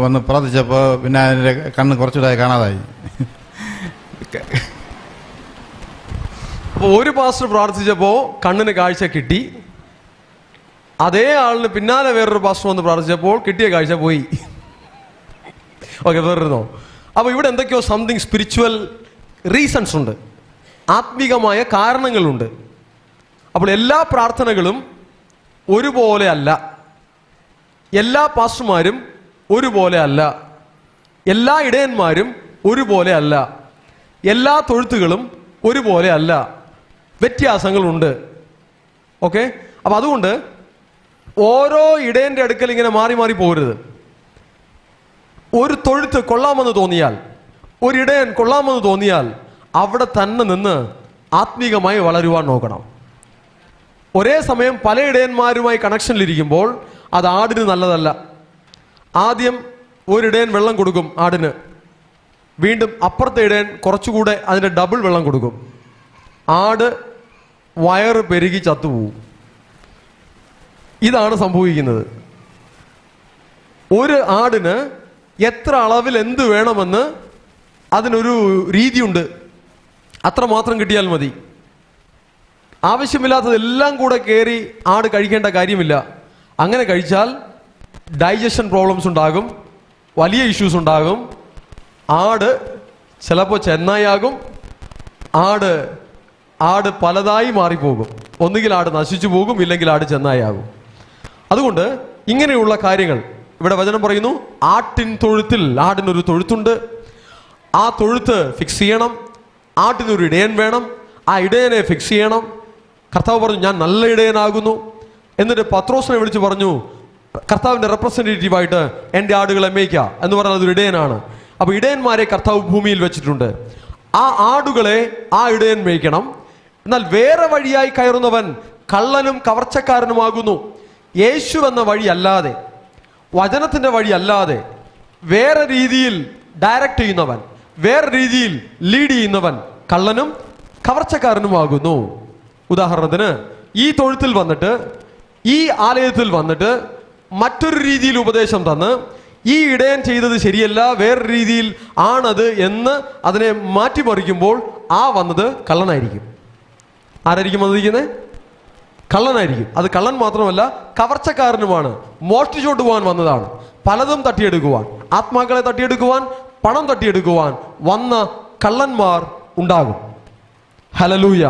വന്ന് പ്രാർത്ഥിച്ചപ്പോൾ പിന്നെ അതിൻ്റെ കണ്ണ് കുറച്ചുകൂടെ കാണാതായി. അപ്പോൾ ഒരു പാസ്റ്റർ പ്രാർത്ഥിച്ചപ്പോൾ കണ്ണിന് കാഴ്ച കിട്ടി, അതേ ആളിന് പിന്നാലെ വേറൊരു പാസ്റ്റർ വന്ന് പ്രാർത്ഥിച്ചപ്പോൾ കിട്ടിയ കാഴ്ച പോയി. ഓക്കെ, വേറൊരുന്നോ? അപ്പോൾ ഇവിടെ എന്തൊക്കെയോ സംതിങ് സ്പിരിച്വൽ റീസൺസ് ഉണ്ട്, ആത്മീകമായ കാരണങ്ങളുണ്ട്. അപ്പോൾ എല്ലാ പ്രാർത്ഥനകളും ഒരുപോലെ അല്ല, എല്ലാ പാസ്റ്റർമാരും ഒരുപോലെ അല്ല, എല്ലാ ഇടയന്മാരും ഒരുപോലെ അല്ല, എല്ലാ തൊഴുത്തുകളും ഒരുപോലെ അല്ല, വ്യത്യാസങ്ങളുണ്ട്. ഓക്കെ, അപ്പം അതുകൊണ്ട് ഓരോ ഇടയൻ്റെ അടുക്കൽ ഇങ്ങനെ മാറി മാറി പോകരുത്. ഒരു തൊഴുത്ത് കൊള്ളാമെന്ന് തോന്നിയാൽ, ഒരു ഇടയൻ കൊള്ളാമെന്ന് തോന്നിയാൽ അവിടെ തന്നെ നിന്ന് ആത്മീകമായി വളരുവാൻ നോക്കണം. ഒരേ സമയം പല ഇടയന്മാരുമായി കണക്ഷനിലിരിക്കുമ്പോൾ അത് ആടിന് നല്ലതല്ല. ആദ്യം ഒരിടയൻ വെള്ളം കൊടുക്കും ആടിന്, വീണ്ടും അപ്പുറത്തെ ഇടയൻ കുറച്ചുകൂടെ അതിൻ്റെ ഡബിൾ വെള്ളം കൊടുക്കും. ആട് വയറ് പെരുകി ചത്തുപോകും. ഇതാണ് സംഭവിക്കുന്നത്. ഒരു ആടിന് എത്ര അളവിൽ എന്ത് വേണമെന്ന് അതിനൊരു രീതിയുണ്ട്, അത്രമാത്രം കിട്ടിയാൽ മതി. ആവശ്യമില്ലാത്തതെല്ലാം കൂടെ കയറി ആട് കഴിക്കേണ്ട കാര്യമില്ല. അങ്ങനെ കഴിച്ചാൽ ഡൈജഷൻ പ്രോബ്ലംസ് ഉണ്ടാകും, വലിയ ഇഷ്യൂസ് ഉണ്ടാകും. ആട് ചിലപ്പോൾ ചെന്നായാകും, ആട് പലതായി മാറിപ്പോകും. ഒന്നുകിൽ ആട് നശിച്ചു പോകും, ഇല്ലെങ്കിൽ ആട് ചെന്നായാകും. അതുകൊണ്ട് ഇങ്ങനെയുള്ള കാര്യങ്ങൾ ഇവിടെ വചനം പറയുന്നു. ആട്ടിൻ തൊഴുത്തിൽ, ആടിനൊരു തൊഴുത്തുണ്ട്, ആ തൊഴുത്ത് ഫിക്സ് ചെയ്യണം. ആട്ടിനൊരു ഇടയൻ വേണം, ആ ഇടയനെ ഫിക്സ് ചെയ്യണം. കർത്താവ് പറഞ്ഞു, ഞാൻ നല്ല ഇടയനാകുന്നു. എന്നിട്ട് പത്രോസിനെ വിളിച്ച് പറഞ്ഞു, കർത്താവിൻ്റെ റെപ്രസെൻറ്റേറ്റീവായിട്ട് എൻ്റെ ആടുകളെ മേയ്ക്കുക എന്ന് പറഞ്ഞാൽ അതൊരു ഇടയനാണ്. അപ്പോൾ ഇടയന്മാരെ കർത്താവ് ഭൂമിയിൽ വെച്ചിട്ടുണ്ട്. ആ ആടുകളെ ആ ഇടയൻ മേയ്ക്കണം. എന്നാൽ വേറെ വഴിയായി കയറുന്നവൻ കള്ളനും കവർച്ചക്കാരനുമാകുന്നു. യേശു എന്ന വഴി അല്ലാതെ, വചനത്തിൻ്റെ വഴി അല്ലാതെ വേറെ രീതിയിൽ ഡയറക്റ്റ് ചെയ്യുന്നവൻ, വേറെ രീതിയിൽ ലീഡ് ചെയ്യുന്നവൻ കള്ളനും കവർച്ചക്കാരനുമാകുന്നു. ഉദാഹരണത്തിന് ഈ തൊഴുത്തിൽ വന്നിട്ട്, ഈ ആലയത്തിൽ വന്നിട്ട് മറ്റൊരു രീതിയിൽ ഉപദേശം തന്ന് ഈ ഇടയൻ ചെയ്തത് ശരിയല്ല, വേറെ രീതിയിൽ ആണത് എന്ന് അതിനെ മാറ്റിമറിക്കുമ്പോൾ ആ വന്നത് കള്ളനായിരിക്കും. ആരായിരിക്കും വന്നിരിക്കുന്നത്? കള്ളനായിരിക്കും. അത് കള്ളൻ മാത്രമല്ല, കവർച്ചക്കാരനുമാണ്. മോഷ്ടിച്ചോട്ട് പോകാൻ വന്നതാണ്. പലതും തട്ടിയെടുക്കുവാൻ, ആത്മാക്കളെ തട്ടിയെടുക്കുവാൻ, പണം തട്ടിയെടുക്കുവാൻ വന്ന കള്ളന്മാർ ഉണ്ടാകും. ഹല്ലേലൂയ.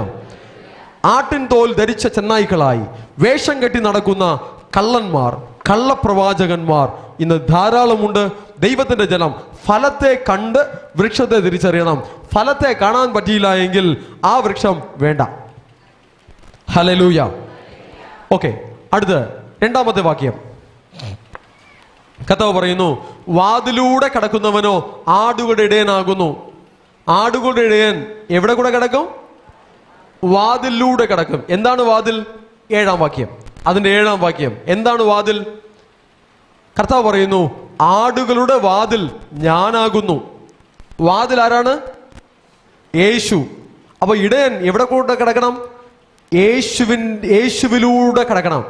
ആട്ടിൻ തോൽ ധരിച്ച ചെന്നായ്ക്കളായി വേഷം കെട്ടി നടക്കുന്ന കള്ളന്മാർ, കള്ളപ്രവാചകന്മാർ ഇന്ന് ധാരാളമുണ്ട്. ദൈവത്തിന്റെ ജനം ഫലത്തെ കണ്ട് വൃക്ഷത്തെ തിരിച്ചറിയണം. ഫലത്തെ കാണാൻ പറ്റിയില്ല എങ്കിൽ ആ വൃക്ഷം വേണ്ട. ഹല്ലേലൂയ. ഓക്കെ, അടുത്ത് രണ്ടാമത്തെ വാക്യം. കർത്താവ് പറയുന്നു, വാതിലൂടെ കടക്കുന്നവനോ ആടുകളുടെ ഇടയനാകുന്നു. ആടുകളുടെ ഇടയൻ എവിടെ കൂടെ കിടക്കും? വാതിലൂടെ കിടക്കും. എന്താണ് വാതിൽ? 7-ാം വാക്യം, അതിന്റെ 7-ാം വാക്യം. എന്താണ് വാതിൽ? കർത്താവ് പറയുന്നു, ആടുകളുടെ വാതിൽ ഞാനാകുന്നു. വാതിൽ ആരാണ്? യേശു. അപ്പൊ ഇടയൻ എവിടെ കൂടെ കിടക്കണം? യേശുവിലൂടെ കിടക്കണം.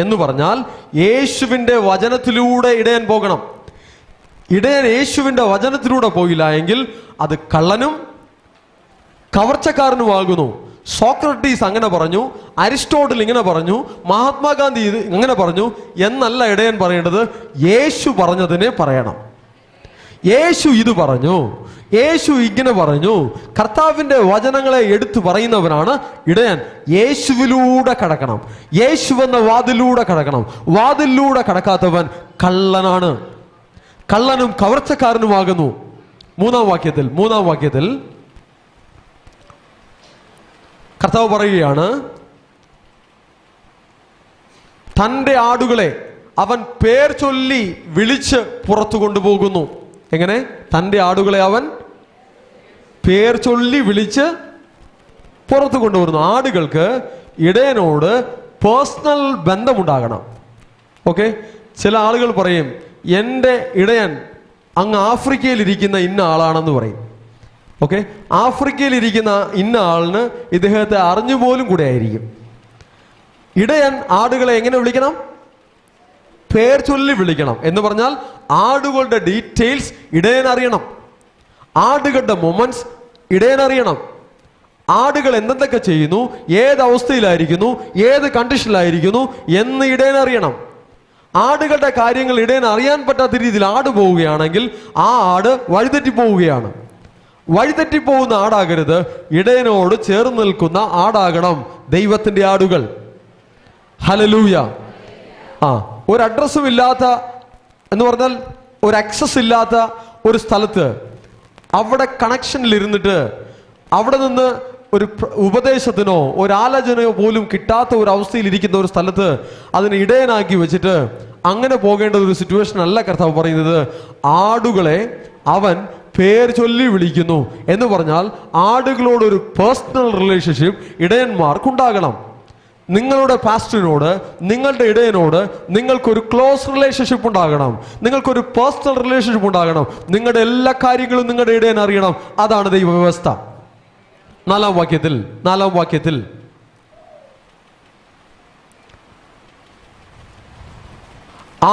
എന്ന് പറഞ്ഞാൽ യേശുവിൻ്റെ വചനത്തിലൂടെ ഇടയൻ പോകണം. ഇടയൻ യേശുവിൻ്റെ വചനത്തിലൂടെ പോയില്ല എങ്കിൽ അത് കള്ളനും കവർച്ചക്കാരനുമാകുന്നു. സോക്രട്ടീസ് അങ്ങനെ പറഞ്ഞു, അരിസ്റ്റോട്ടിൽ ഇങ്ങനെ പറഞ്ഞു, മഹാത്മാഗാന്ധി ഇങ്ങനെ പറഞ്ഞു എന്നല്ല ഇടയൻ പറയേണ്ടത്. യേശു പറഞ്ഞതിനെ പറയണം. യേശു ഇത് പറഞ്ഞു, യേശു ഇങ്ങനെ പറഞ്ഞു. കർത്താവിൻ്റെ വചനങ്ങളെ എടുത്തു പറയുന്നവനാണ് ഇടയൻ. യേശുവിലൂടെ കടക്കണം. യേശു എന്ന വാതിലൂടെ കടക്കണം. വാതിലൂടെ കടക്കാത്തവൻ കള്ളനാണ്, കള്ളനും കവർച്ചക്കാരനുമാകുന്നു. മൂന്നാം വാക്യത്തിൽ കർത്താവ് പറയുകയാണ്, തൻ്റെ ആടുകളെ അവൻ പേർ ചൊല്ലി വിളിച്ച് പുറത്തു കൊണ്ടുപോകുന്നു. എങ്ങനെ? തൻ്റെ ആടുകളെ അവൻ പേർ ചൊല്ലി വിളിച്ച് പുറത്തു കൊണ്ടുവരുന്നു. ആടുകൾക്ക് ഇടയനോട് പേഴ്സണൽ ബന്ധമുണ്ടാകണം. ഓക്കെ, ചില ആളുകൾ പറയും, എൻ്റെ ഇടയൻ അങ്ങ് ആഫ്രിക്കയിലിരിക്കുന്ന ഇന്ന ആളാണെന്ന് പറയും. ഓക്കെ, ആഫ്രിക്കയിലിരിക്കുന്ന ഇന്ന ആളിന് ഇദ്ദേഹത്തെ അറിഞ്ഞുപോലും കൂടെ ആയിരിക്കും. ഇടയൻ ആടുകളെ എങ്ങനെ വിളിക്കണം? പേർ ചൊല്ലി വിളിക്കണം. എന്ന് പറഞ്ഞാൽ ആടുകളുടെ ഡീറ്റെയിൽസ് ഇടയൻ അറിയണം. ആടുകളുടെ മൊമെന്റ്സ് ഇടയൻ അറിയണം. ആടുകൾ എന്തൊക്കെ ചെയ്യുന്നു, ഏത് അവസ്ഥയിലായിരിക്കുന്നു, ഏത് കണ്ടീഷനിലായിരിക്കുന്നു എന്ന് ഇടയൻ അറിയണം. ആടുകളുടെ കാര്യങ്ങൾ ഇടയൻ അറിയാൻ പറ്റാത്ത രീതിയിൽ ആട് പോവുകയാണെങ്കിൽ ആ ആട് വഴിതെറ്റി പോവുകയാണ്. വഴിതെറ്റിപ്പോകുന്ന ആടാകരുത്, ഇടയനോട് ചേർന്ന് നിൽക്കുന്ന ആടാകണം ദൈവത്തിന്റെ ആടുകൾ. ഹല്ലേലൂയ. ഒരു അഡ്രസ്സും ഇല്ലാത്ത, എന്ന് പറഞ്ഞാൽ ഒരു ആക്സസ് ഇല്ലാത്ത ഒരു സ്ഥലത്ത്, അവിടെ കണക്ഷനിൽ ഇരുന്നിട്ട് അവിടെ നിന്ന് ഒരു ഉപദേശത്തിനോ ഒരു ആലോചനയോ പോലും കിട്ടാത്ത ഒരു അവസ്ഥയിൽ ഇരിക്കുന്ന ഒരു സ്ഥലത്ത് അതിനെ ഇടയനാക്കി വെച്ചിട്ട് അങ്ങനെ പോകേണ്ട ഒരു സിറ്റുവേഷൻ അല്ല കർത്താവ് പറയുന്നത്. ആടുകളെ അവൻ പേര് ചൊല്ലി വിളിക്കുന്നു. എന്ന് പറഞ്ഞാൽ ആടുകളോടൊരു പേഴ്സണൽ റിലേഷൻഷിപ്പ് ഇടയന്മാർക്കുണ്ടാകണം. നിങ്ങളുടെ പാസ്റ്ററിനോട്, നിങ്ങളുടെ ഇടയനോട് നിങ്ങൾക്കൊരു ക്ലോസ് റിലേഷൻഷിപ്പ് ഉണ്ടാകണം. നിങ്ങൾക്കൊരു പേഴ്സണൽ റിലേഷൻഷിപ്പ് ഉണ്ടാകണം. നിങ്ങളുടെ എല്ലാ കാര്യങ്ങളും നിങ്ങളുടെ ഇടയൻ അറിയണം. അതാണ് ദൈവവ്യവസ്ഥ. നാലാം വാക്യത്തിൽ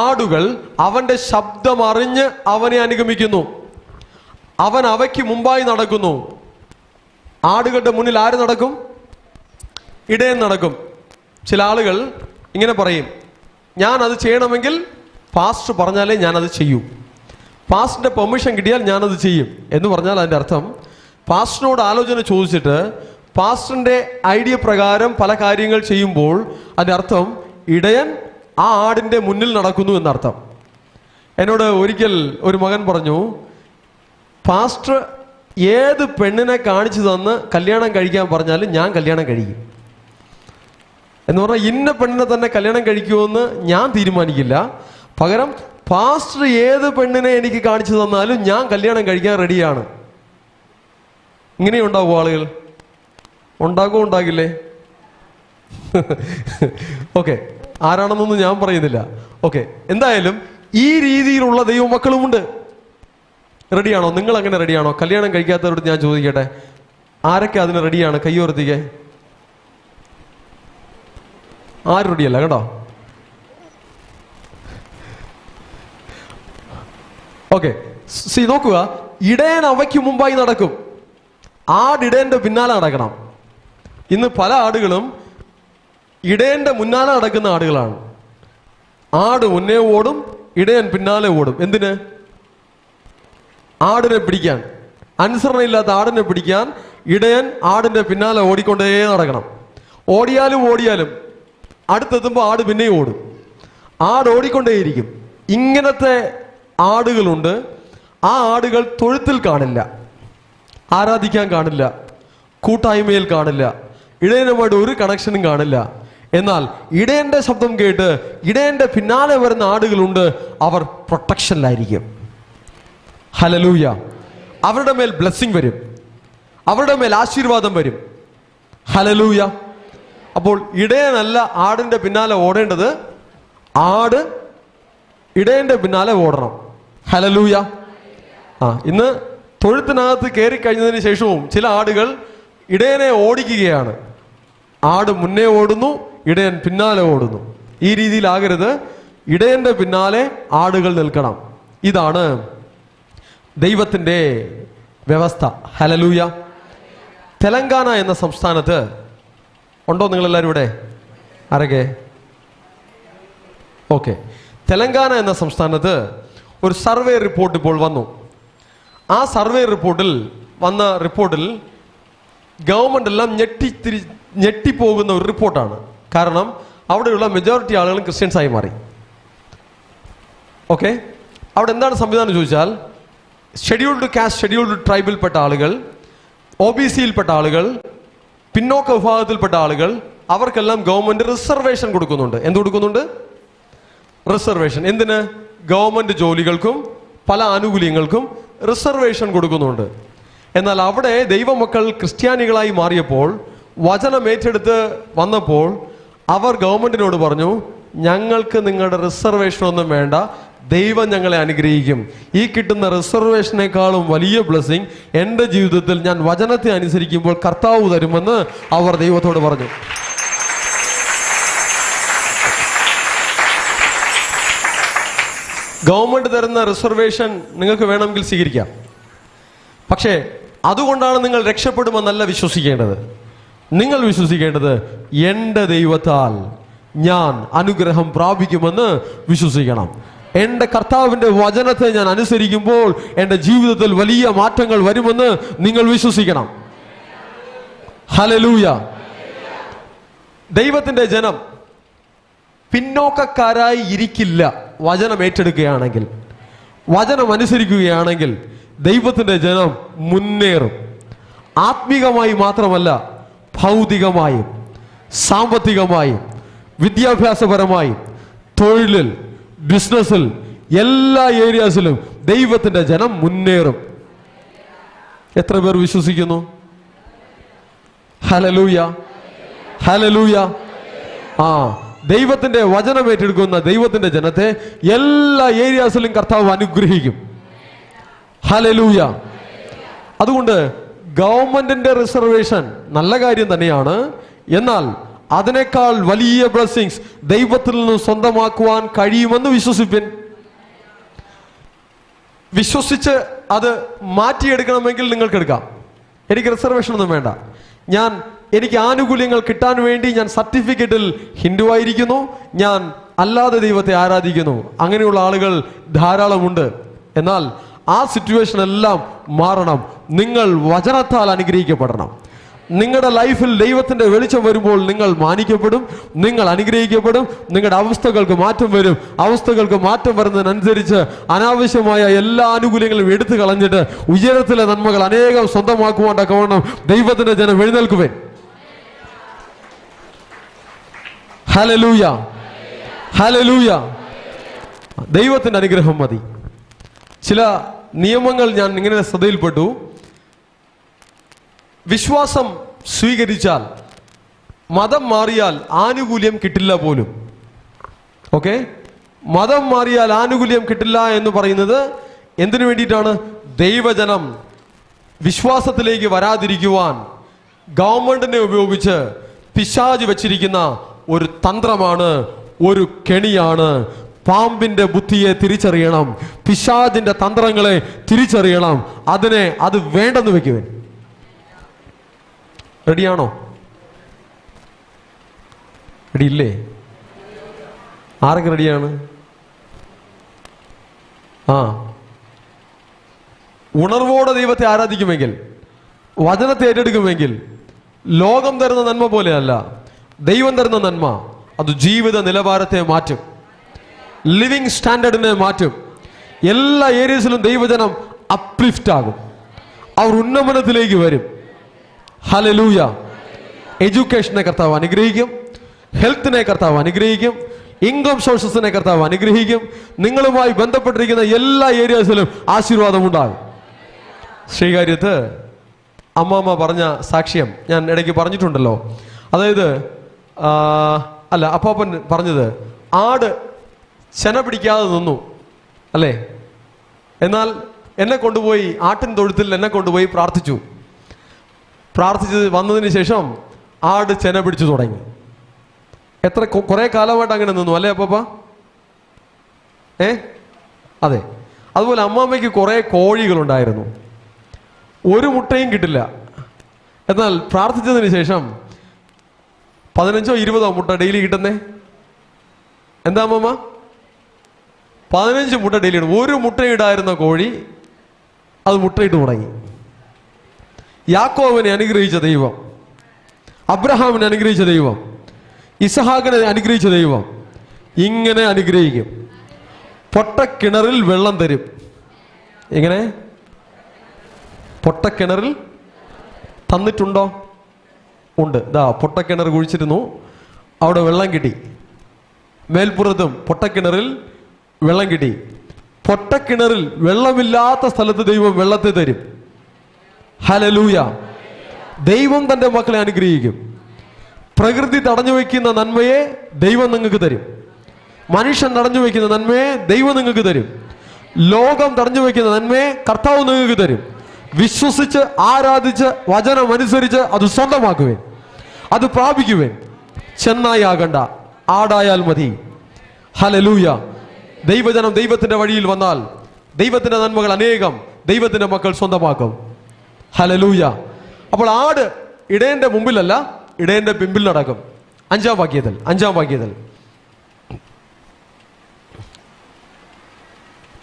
ആടുകൾ അവന്റെ ശബ്ദം അറിഞ്ഞ് അവനെ അനുഗമിക്കുന്നു. അവൻ അവയ്ക്ക് മുമ്പായി നടക്കുന്നു. ആടുകളുടെ മുന്നിൽ ആര് നടക്കും? ഇടയൻ നടക്കും. ചില ആളുകൾ ഇങ്ങനെ പറയും, ഞാൻ അത് ചെയ്യണമെങ്കിൽ പാസ്റ്റർ പറഞ്ഞാലേ ഞാനത് ചെയ്യൂ, പാസ്റ്ററിന്റെ പെർമിഷൻ കിട്ടിയാൽ ഞാനത് ചെയ്യും എന്ന് പറഞ്ഞാൽ അതിൻ്റെ അർത്ഥം പാസ്റ്ററിനോട് ആലോചന ചോദിച്ചിട്ട് പാസ്റ്ററിന്റെ ഐഡിയ പ്രകാരം പല കാര്യങ്ങൾ ചെയ്യുമ്പോൾ അതിൻ്റെ അർത്ഥം ഇടയൻ ആ ആടിന്റെ മുന്നിൽ നടക്കുന്നു എന്നർത്ഥം. എന്നോട് ഒരിക്കൽ ഒരു മകൻ പറഞ്ഞു, പാസ്റ്റർ ഏത് പെണ്ണിനെ കാണിച്ചു തന്ന് കല്യാണം കഴിക്കാൻ പറഞ്ഞാലും ഞാൻ കല്യാണം കഴിക്കും. എന്ന് പറഞ്ഞാൽ ഇന്ന പെണ്ണിനെ തന്നെ കല്യാണം കഴിക്കുമെന്ന് ഞാൻ തീരുമാനിക്കില്ല, പകരം പാസ്റ്റർ ഏത് പെണ്ണിനെ എനിക്ക് കാണിച്ചു തന്നാലും ഞാൻ കല്യാണം കഴിക്കാൻ റെഡിയാണ്. ഇങ്ങനെയുണ്ടാവും ആളുകൾ? ഉണ്ടാകില്ലേ? ഓക്കെ, ആരാണെന്നൊന്നും ഞാൻ പറയുന്നില്ല. ഓക്കെ, എന്തായാലും ഈ രീതിയിലുള്ള ദൈവമക്കളുമുണ്ട്. റെഡിയാണോ? നിങ്ങൾ അങ്ങനെ റെഡിയാണോ? കല്യാണം കഴിക്കാത്തവരോട് ഞാൻ ചോദിക്കട്ടെ, ആരൊക്കെ അതിന് റെഡിയാണ്? കയ്യോർത്തിക്കെ. ആരും റെഡിയല്ല കേട്ടോ. ഓക്കെ, നോക്കുക, ഇടയൻ അവയ്ക്ക് മുമ്പായി നടക്കും. ആടിടയന്റെ പിന്നാലെ നടക്കണം. ഇന്ന് പല ആടുകളും ഇടയന്റെ മുന്നാലെ നടക്കുന്ന ആടുകളാണ്. ആട് മുന്നേ ഓടും, ഇടയൻ പിന്നാലെ ഓടും. എന്തിന്? ആടിനെ പിടിക്കാൻ. അനുസരണയില്ലാത്ത ആടിനെ പിടിക്കാൻ ഇടയൻ ആടിന്റെ പിന്നാലെ ഓടിക്കൊണ്ടേ നടക്കണം. ഓടിയാലും അടുത്തെത്തുമ്പോൾ ആട് പിന്നെയും ഓടും. ആട് ഓടിക്കൊണ്ടേയിരിക്കും. ഇങ്ങനത്തെ ആടുകളുണ്ട്. ആ ആടുകൾ തൊഴുത്തിൽ കാണില്ല, ആരാധിക്കാൻ കാണില്ല, കൂട്ടായ്മയിൽ കാണില്ല, ഇടയനുമായിട്ട് ഒരു കണക്ഷനും കാണില്ല. എന്നാൽ ഇടയന്റെ ശബ്ദം കേട്ട് ഇടയന്റെ പിന്നാലെ വരുന്ന ആടുകളുണ്ട്. അവർ പ്രൊട്ടക്ഷനിലായിരിക്കും. ഹല്ലേലൂയ. അവരുടെ മേൽ ബ്ലെസ്സിങ് വരും, അവരുടെ മേൽ ആശീർവാദം വരും. ഹല്ലേലൂയ. അപ്പോൾ ഇടയനല്ല ആടിന്റെ പിന്നാലെ ഓടേണ്ടത്, ആട് ഇടയന്റെ പിന്നാലെ ഓടണം. ഹല്ലേലൂയ. ഇന്ന് തൊഴുത്തിനകത്ത് കയറി കഴിഞ്ഞതിന് ശേഷവും ചില ആടുകൾ ഇടയനെ ഓടിക്കുകയാണ്. ആട് മുന്നേ ഓടുന്നു, ഇടയൻ പിന്നാലെ ഓടുന്നു. ഈ രീതിയിലാകരുത്. ഇടയന്റെ പിന്നാലെ ആടുകൾ നിൽക്കണം. ഇതാണ് ദൈവത്തിന്റെ വ്യവസ്ഥ. ഹല്ലേലൂയ. തെലങ്കാന എന്ന സംസ്ഥാനത്ത് ഉണ്ടോ നിങ്ങളെല്ലാവരും ഇവിടെ? ആരൊക്കെ? ഓക്കെ, തെലങ്കാന എന്ന സംസ്ഥാനത്ത് ഒരു സർവേ റിപ്പോർട്ട് ഇപ്പോൾ വന്നു. ആ സർവേ റിപ്പോർട്ടിൽ ഗവൺമെന്റ് എല്ലാം ഞെട്ടിപ്പോകുന്ന ഒരു റിപ്പോർട്ടാണ്. കാരണം അവിടെയുള്ള മെജോറിറ്റി ആളുകളും ക്രിസ്ത്യൻസായി മാറി. ഓക്കെ, അവിടെ എന്താണ് സംവിധാനം ചോദിച്ചാൽ, ഷെഡ്യൂൾഡ് കാസ്റ്റ്, ഷെഡ്യൂൾഡ് ട്രൈബിൽപ്പെട്ട ആളുകൾ, OBCയിൽപ്പെട്ട ആളുകൾ, പിന്നോക്ക വിഭാഗത്തിൽപ്പെട്ട ആളുകൾ, അവർക്കെല്ലാം ഗവൺമെന്റ് റിസർവേഷൻ കൊടുക്കുന്നുണ്ട്. എന്ത് കൊടുക്കുന്നുണ്ട്? റിസർവേഷൻ. എന്തിന്? ഗവൺമെന്റ് ജോലികൾക്കും പല ആനുകൂല്യങ്ങൾക്കും റിസർവേഷൻ കൊടുക്കുന്നുണ്ട്. എന്നാൽ അവിടെ ദൈവമക്കൾ ക്രിസ്ത്യാനികളായി മാറിയപ്പോൾ, വചനം ഏറ്റെടുത്ത് വന്നപ്പോൾ അവർ ഗവൺമെന്റിനോട് പറഞ്ഞു, ഞങ്ങൾക്ക് നിങ്ങളുടെ റിസർവേഷൻ ഒന്നും വേണ്ട, ദൈവം ഞങ്ങളെ അനുഗ്രഹിക്കും. ഈ കിട്ടുന്ന റിസർവേഷനേക്കാളും വലിയ ബ്ലെസ്സിങ് എൻ്റെ ജീവിതത്തിൽ ഞാൻ വചനത്തെ അനുസരിക്കുമ്പോൾ കർത്താവ് തരുമെന്ന് അവർ ദൈവത്തോട് പറഞ്ഞു. ഗവൺമെന്റ് തരുന്ന റിസർവേഷൻ നിങ്ങൾക്ക് വേണമെങ്കിൽ സ്വീകരിക്കാം. പക്ഷേ അതുകൊണ്ടാണ് നിങ്ങൾ രക്ഷപ്പെടുമെന്നല്ല വിശ്വസിക്കേണ്ടത്. നിങ്ങൾ വിശ്വസിക്കേണ്ടത് എൻ്റെ ദൈവത്താൽ ഞാൻ അനുഗ്രഹം പ്രാപിക്കുമെന്ന് വിശ്വസിക്കണം. എൻ്റെ കർത്താവിൻ്റെ വചനത്തെ ഞാൻ അനുസരിക്കുമ്പോൾ എൻ്റെ ജീവിതത്തിൽ വലിയ മാറ്റങ്ങൾ വരുമെന്ന് നിങ്ങൾ വിശ്വസിക്കണം. ഹല്ലേലൂയ. ദൈവത്തിൻ്റെ ജനം പിന്നോക്കക്കാരായി ഇരിക്കില്ല. വചനം ഏറ്റെടുക്കുകയാണെങ്കിൽ, വചനം അനുസരിക്കുകയാണെങ്കിൽ ദൈവത്തിൻ്റെ ജനം മുന്നേറും. ആത്മീകമായി മാത്രമല്ല, ഭൗതികമായും സാമ്പത്തികമായും വിദ്യാഭ്യാസപരമായും തൊഴിലിൽ ബിസിനസ്സിൽ എല്ലാ ഏരിയാസിലും ദൈവത്തിൻ്റെ ജനം മുന്നേറും. എത്ര പേർ വിശ്വസിക്കുന്നു? Hallelujah, hallelujah. ദൈവത്തിന്റെ വചനം ഏറ്റെടുക്കുന്ന ദൈവത്തിന്റെ ജനത്തെ എല്ലാ ഏരിയാസിലും കർത്താവ് അനുഗ്രഹിക്കും. ഹല്ലേലൂയ. അതുകൊണ്ട് ഗവൺമെന്റിന്റെ റിസർവേഷൻ നല്ല കാര്യം തന്നെയാണ്. എന്നാൽ അതിനേക്കാൾ വലിയ ബ്ലെസ്സിങ്സ് ദൈവത്തിൽ നിന്ന് സ്വന്തമാക്കുവാൻ കഴിയുമെന്ന് വിശ്വസിപ്പിൻ. വിശ്വസിച്ച് അത് മാറ്റിയെടുക്കണമെങ്കിൽ നിങ്ങൾക്ക് എടുക്കാം. എനിക്ക് റിസർവേഷൻ ഒന്നും വേണ്ട, എനിക്ക് ആനുകൂല്യങ്ങൾ കിട്ടാൻ വേണ്ടി ഞാൻ സർട്ടിഫിക്കറ്റിൽ ഹിന്ദു ആയിരിക്കുന്നു, ഞാൻ അല്ലാതെ ദൈവത്തെ ആരാധിക്കുന്നു, അങ്ങനെയുള്ള ആളുകൾ ധാരാളമുണ്ട്. എന്നാൽ ആ സിറ്റുവേഷൻ എല്ലാം മാറണം. നിങ്ങൾ വചനത്താൽ അനുഗ്രഹിക്കപ്പെടണം. നിങ്ങളുടെ ലൈഫിൽ ദൈവത്തിന്റെ വെളിച്ചം വരുമ്പോൾ നിങ്ങൾ മാനിക്കപ്പെടും, നിങ്ങൾ അനുഗ്രഹിക്കപ്പെടും. നിങ്ങളുടെ അവസ്ഥകൾക്ക് മാറ്റം വരും. അവസ്ഥകൾക്ക് മാറ്റം വരുന്നതിനനുസരിച്ച് അനാവശ്യമായ എല്ലാ ആനുകൂല്യങ്ങളും എടുത്തു കളഞ്ഞിട്ട് ഉയരത്തിലെ നന്മകൾ അനേകം സ്വന്തമാക്കുവാൻ തക്കവണ്ണം ദൈവത്തിന്റെ ജനം എഴുന്നേൽക്കുവേൻ. Hallelujah, hallelujah. ദൈവത്തിന്റെ അനുഗ്രഹം മതി. ചില നിയമങ്ങൾ ഞാൻ ഇങ്ങനെ ശ്രദ്ധയിൽപ്പെട്ടു. വിശ്വാസം സ്വീകരിച്ചാൽ മതം മാറിയാൽ ആനുകൂല്യം കിട്ടില്ല പോലും. ഓക്കെ, മതം മാറിയാൽ ആനുകൂല്യം കിട്ടില്ല എന്ന് പറയുന്നത് എന്തിനു വേണ്ടിയിട്ടാണ്? ദൈവജനം വിശ്വാസത്തിലേക്ക് വരാതിരിക്കുവാൻ ഗവൺമെന്റിനെ ഉപയോഗിച്ച് പിശാച് വെച്ചിരിക്കുന്ന ഒരു തന്ത്രമാണ്, ഒരു കെണിയാണ്. പാമ്പിന്റെ ബുദ്ധിയെ തിരിച്ചറിയണം, പിശാചിന്റെ തന്ത്രങ്ങളെ തിരിച്ചറിയണം. അത് വേണ്ടെന്ന് വെക്കുവൻ. റെഡിയാണോ? റെഡിയില്ലേ? ആരൊക്കെ റെഡിയാണ്? ഉണർവോടെ ദൈവത്തെ ആരാധിക്കുമെങ്കിൽ, വചനത്തെ ഏറ്റെടുക്കുമെങ്കിൽ, ലോകം തരുന്ന നന്മ പോലെയല്ല, ദൈവം തരുന്ന നന്മ അത് ജീവിത നിലവാരത്തെ മാറ്റും, ലിവിങ് സ്റ്റാൻഡേർഡിനെ മാറ്റും. എല്ലാ ഏരിയസിലും ദൈവജനം അപ്ലിഫ്റ്റ് ആകും, അവർ ഉന്നമനത്തിലേക്ക് വരും. ഹല്ലേലൂയ. എഡ്യൂക്കേഷനെ കർത്താവ് അനുഗ്രഹിക്കും, ഹെൽത്തിനെ കർത്താവ് അനുഗ്രഹിക്കും, ഇൻകം സോഴ്സസിനെ കർത്താവ് അനുഗ്രഹിക്കും. നിങ്ങളുമായി ബന്ധപ്പെട്ടിരിക്കുന്ന എല്ലാ ഏരിയാസിലും ആശീർവാദം ഉണ്ടാകും. ശ്രീകാര്യത്ത് അമ്മാമ്മ പറഞ്ഞ സാക്ഷ്യം ഞാൻ ഇടയ്ക്ക് പറഞ്ഞിട്ടുണ്ടല്ലോ. അതായത് അപ്പാപ്പൻ പറഞ്ഞത്, ആട് ചെന പിടിക്കാതെ നിന്നു അല്ലേ, എന്നാൽ എന്നെ കൊണ്ടുപോയി ആട്ടിൻ തൊഴുത്തിൽ എന്നെ കൊണ്ടുപോയി പ്രാർത്ഥിച്ച് വന്നതിന് ശേഷം ആട് ചെന പിടിച്ചു തുടങ്ങി. കുറെ കാലമായിട്ട് അങ്ങനെ നിന്നു അല്ലേ അപ്പാപ്പ? അതെ. അതുപോലെ അമ്മാമ്മയ്ക്ക് കുറെ കോഴികളുണ്ടായിരുന്നു, ഒരു മുട്ടയും കിട്ടില്ല. എന്നാൽ പ്രാർത്ഥിച്ചതിന് ശേഷം 15 or 20 മുട്ട ഡെയിലി കിട്ടുന്നേ. എന്താ അമ്മമ്മ? 15 മുട്ട ഡെയിലി ഇടും. ഒരു മുട്ടയിടായിരുന്ന കോഴി അത് മുട്ടയിട്ട് തുടങ്ങി. യാക്കോബിനെ അനുഗ്രഹിച്ച ദൈവം, അബ്രഹാമിനെ അനുഗ്രഹിച്ച ദൈവം, ഇസഹാക്കിനെ അനുഗ്രഹിച്ച ദൈവം ഇങ്ങനെ അനുഗ്രഹിക്കും. പൊട്ടക്കിണറിൽ വെള്ളം തരും. എങ്ങനെ? പൊട്ടക്കിണറിൽ തന്നിട്ടുണ്ടോ? ഉണ്ട്. പൊട്ടക്കിണർ കുഴിച്ചിരുന്നു, അവിടെ വെള്ളം കിട്ടി. മേൽപ്പുറത്തും പൊട്ടക്കിണറിൽ വെള്ളം കിട്ടി. പൊട്ടക്കിണറിൽ വെള്ളമില്ലാത്ത സ്ഥലത്ത് ദൈവം വെള്ളത്തെ തരും. ഹല്ലേലൂയ. ദൈവം തന്റെ മക്കളെ അനുഗ്രഹിക്കും. പ്രകൃതി തടഞ്ഞു വയ്ക്കുന്ന നന്മയെ ദൈവം നിങ്ങൾക്ക് തരും. മനുഷ്യൻ തടഞ്ഞു വെക്കുന്ന നന്മയെ ദൈവം നിങ്ങൾക്ക് തരും. ലോകം തടഞ്ഞു വെക്കുന്ന നന്മയെ കർത്താവ് നിങ്ങൾക്ക് തരും. വിശ്വസിച്ച് ആരാധിച്ച് വചനം അനുസരിച്ച് അത് സ്വന്തമാക്കുവേൻ, അത് പ്രാപിക്കുവേൻ. ചെന്നായി ആകണ്ട, ആടായാൽ മതി. ഹല്ലേലൂയ. ദൈവജനം ദൈവത്തിന്റെ വഴിയിൽ വന്നാൽ ദൈവത്തിന്റെ നന്മകൾ അനേകം ദൈവത്തിന്റെ മക്കൾ സ്വന്തമാക്കും. ഹല്ലേലൂയ. അപ്പോൾ ആട് ഇടയന്റെ മുമ്പിലല്ല, ഇടയന്റെ പിമ്പിൽ നടക്കും. അഞ്ചാം വാക്യത്തിൽ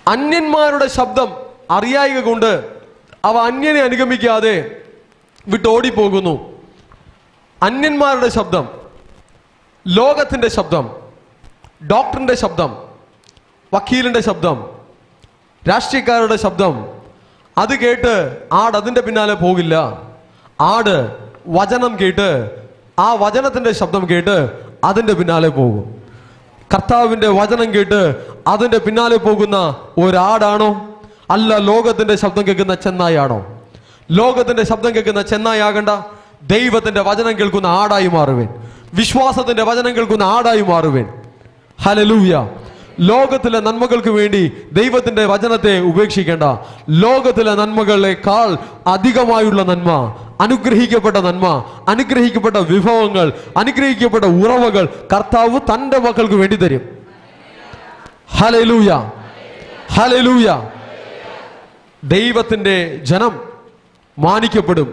അന്യന്മാരുടെ ശബ്ദം അറിയായിക കൊണ്ട് അവ അന്യനെ അനുഗമിക്കാതെ വിട്ടോടിപ്പോകുന്നു. അന്യന്മാരുടെ ശബ്ദം, ലോകത്തിന്റെ ശബ്ദം, ഡോക്ടറിന്റെ ശബ്ദം, വക്കീലിന്റെ ശബ്ദം, രാഷ്ട്രീയക്കാരുടെ ശബ്ദം, അത് കേട്ട് ആട് അതിന്റെ പിന്നാലെ പോകില്ല. ആട് വചനം കേട്ട്, ആ വചനത്തിന്റെ ശബ്ദം കേട്ട് അതിന്റെ പിന്നാലെ പോകും. കർത്താവിന്റെ വചനം കേട്ട് അതിന്റെ പിന്നാലെ പോകുന്ന ഒരാടാണോ? അല്ല, ലോകത്തിന്റെ ശബ്ദം കേൾക്കുന്ന ചെന്നായാണോ? ലോകത്തിന്റെ ശബ്ദം കേൾക്കുന്ന ചെന്നായാകണ്ട, ദൈവത്തിന്റെ വചനം കേൾക്കുന്ന ആടായി മാറുവേൻ. വിശ്വാസത്തിന്റെ വചനം കേൾക്കുന്ന ആടായി മാറുവേൻ. ഹല്ലേലൂയ. ലോകത്തിലെ നന്മകൾക്ക് വേണ്ടി ദൈവത്തിന്റെ വചനത്തെ ഉപേക്ഷിക്കേണ്ട. ലോകത്തിലെ നന്മകളെക്കാൾ അധികമായുള്ള നന്മ, അനുഗ്രഹിക്കപ്പെട്ട നന്മ, അനുഗ്രഹിക്കപ്പെട്ട വിഭവങ്ങൾ, അനുഗ്രഹിക്കപ്പെട്ട ഉറവകൾ കർത്താവ് തന്റെ മക്കൾക്ക് വേണ്ടി തരും. Hallelujah, hallelujah. ദൈവത്തിന്റെ ജനം മാനിക്കപ്പെടും,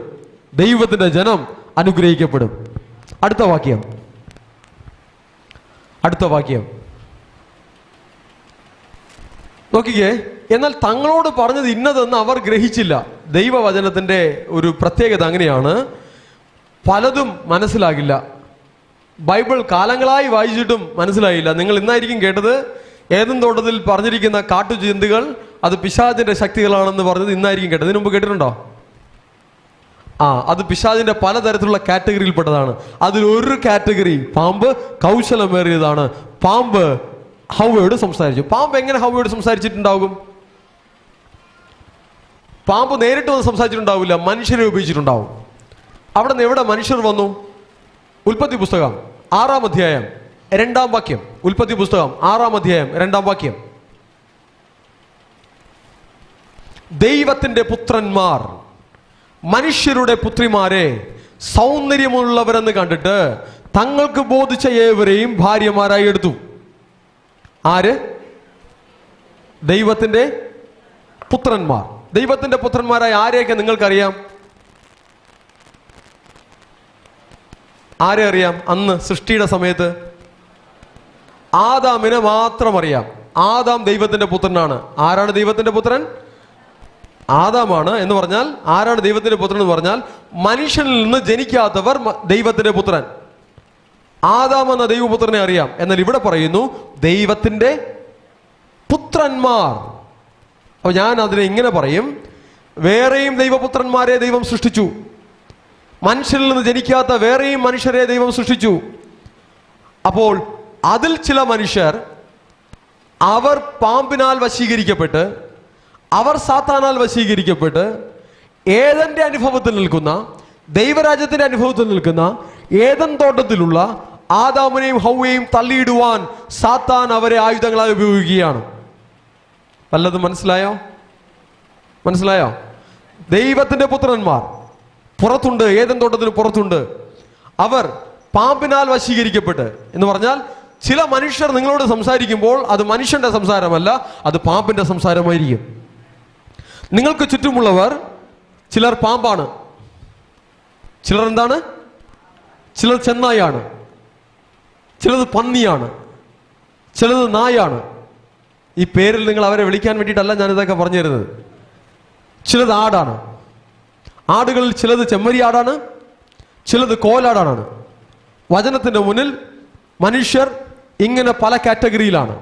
ദൈവത്തിന്റെ ജനം അനുഗ്രഹിക്കപ്പെടും. അടുത്ത വാക്യം നോക്കിക്കേ. എന്നാൽ തങ്ങളോട് പറഞ്ഞത് ഇന്നതെന്ന് അവർ ഗ്രഹിച്ചില്ല. ദൈവവചനത്തിന്റെ ഒരു പ്രത്യേകത അങ്ങനെയാണ്, പലതും മനസ്സിലാകില്ല. ബൈബിൾ കാലങ്ങളായി വായിച്ചിട്ടും മനസ്സിലായില്ല. നിങ്ങൾ ഇന്നായിരിക്കും കേട്ടത്, ഏദൻ തോട്ടത്തിൽ പറഞ്ഞിരിക്കുന്ന കാട്ടുജന്തുക്കൾ അത് പിശാചിന്റെ ശക്തികളാണെന്ന് പറഞ്ഞത് ഇന്നായിരിക്കും കേട്ടത്. ഇതിനു മുമ്പ് കേട്ടിട്ടുണ്ടോ? അത് പിശാചിന്റെ പലതരത്തിലുള്ള കാറ്റഗറിയിൽപ്പെട്ടതാണ്. അതിലൊരു കാറ്റഗറി പാമ്പ് കൗശലമേറിയതാണ്. പാമ്പ് ഹവ്വയോട് സംസാരിച്ചു. പാമ്പ് എങ്ങനെ ഹവ്വയോട് സംസാരിച്ചിട്ടുണ്ടാകും? പാമ്പ് നേരിട്ട് വന്ന് സംസാരിച്ചിട്ടുണ്ടാവില്ല, മനുഷ്യരെ ഉപയോഗിച്ചിട്ടുണ്ടാവും. അവിടെ നിന്ന് എവിടെ മനുഷ്യർ വന്നു? ഉൽപ്പത്തി പുസ്തകം 6-ാം അധ്യായം 2-ാം വാക്യം. ഉൽപ്പത്തി പുസ്തകം 6-ാം അധ്യായം 2-ാം വാക്യം. ദൈവത്തിന്റെ പുത്രന്മാർ മനുഷ്യരുടെ പുത്രിമാരെ സൗന്ദര്യമുള്ളവരെന്ന് കണ്ടിട്ട് തങ്ങൾക്ക് ബോധിച്ച ഏവരെയും ഭാര്യമാരായി എടുത്തു. ആര്? ദൈവത്തിന്റെ പുത്രന്മാർ. ദൈവത്തിന്റെ പുത്രന്മാരായ ആരെയൊക്കെ നിങ്ങൾക്കറിയാം? ആരെ അറിയാം? അന്ന് സൃഷ്ടിയുടെ സമയത്ത് ആദാമിനെ മാത്രം അറിയാം. ആദാം ദൈവത്തിന്റെ പുത്രനാണ്. ആരാണ് ദൈവത്തിന്റെ പുത്രൻ? ആദാമാണ്. എന്ന് പറഞ്ഞാൽ ആരാണ് ദൈവത്തിന്റെ പുത്രൻ എന്ന് പറഞ്ഞാൽ മനുഷ്യനിൽ നിന്ന് ജനിക്കാത്തവർ ദൈവത്തിന്റെ പുത്രൻ. ആദാം എന്ന ദൈവപുത്രനെ അറിയാം. എന്നാൽ ഇവിടെ പറയുന്നു ദൈവത്തിന്റെ പുത്രന്മാർ. അപ്പൊ ഞാൻ അതിനെ ഇങ്ങനെ പറയും, വേറെയും ദൈവപുത്രന്മാരെ ദൈവം സൃഷ്ടിച്ചു. മനുഷ്യനിൽ നിന്ന് ജനിക്കാത്ത വേറെയും മനുഷ്യരെ ദൈവം സൃഷ്ടിച്ചു. അപ്പോൾ അതിൽ ചില മനുഷ്യർ അവർ പാമ്പിനാൽ വശീകരിക്കപ്പെട്ട്, അവർ സാത്താനാൽ വശീകരിക്കപ്പെട്ട് ഏദന്റെ അനുഭവത്തിൽ നിൽക്കുന്ന, ദൈവരാജ്യത്തിന്റെ അനുഭവത്തിൽ നിൽക്കുന്ന ഏദൻ തോട്ടത്തിലുള്ള ആദാമിനെയും ഹവ്വയെയും തള്ളിയിടുവാൻ സാത്താൻ അവരെ ആയുധങ്ങളായി ഉപയോഗിക്കുകയാണ്. വല്ലതും മനസ്സിലായോ? ദൈവത്തിന്റെ പുത്രന്മാർ പുറത്തുണ്ട്, ഏദൻ തോട്ടത്തിന് പുറത്തുണ്ട്. അവർ പാമ്പിനാൽ വശീകരിക്കപ്പെട്ട്, എന്ന് പറഞ്ഞാൽ ചില മനുഷ്യർ നിങ്ങളോട് സംസാരിക്കുമ്പോൾ അത് മനുഷ്യന്റെ സംസാരമല്ല, അത് പാമ്പിന്റെ സംസാരമായിരിക്കും. നിങ്ങൾക്ക് ചുറ്റുമുള്ളവർ ചിലർ പാമ്പാണ്, ചിലർ എന്താണ്? ചിലർ ചെന്നായാണ്, ചിലത് പന്നിയാണ്, ചിലത് നായാണ്. ഈ പേരിൽ നിങ്ങൾ അവരെ വിളിക്കാൻ വേണ്ടിയിട്ടല്ല ഞാനിതൊക്കെ പറഞ്ഞു തരുന്നത്. ചിലത് ആടാണ്. ആടുകളിൽ ചിലത് ചെമ്മരി ആടാണ്, ചിലത് കോലാടാണ്. വചനത്തിന്റെ മുന്നിൽ മനുഷ്യർ ഇങ്ങനെ പല കാറ്റഗറിയിലാണ്.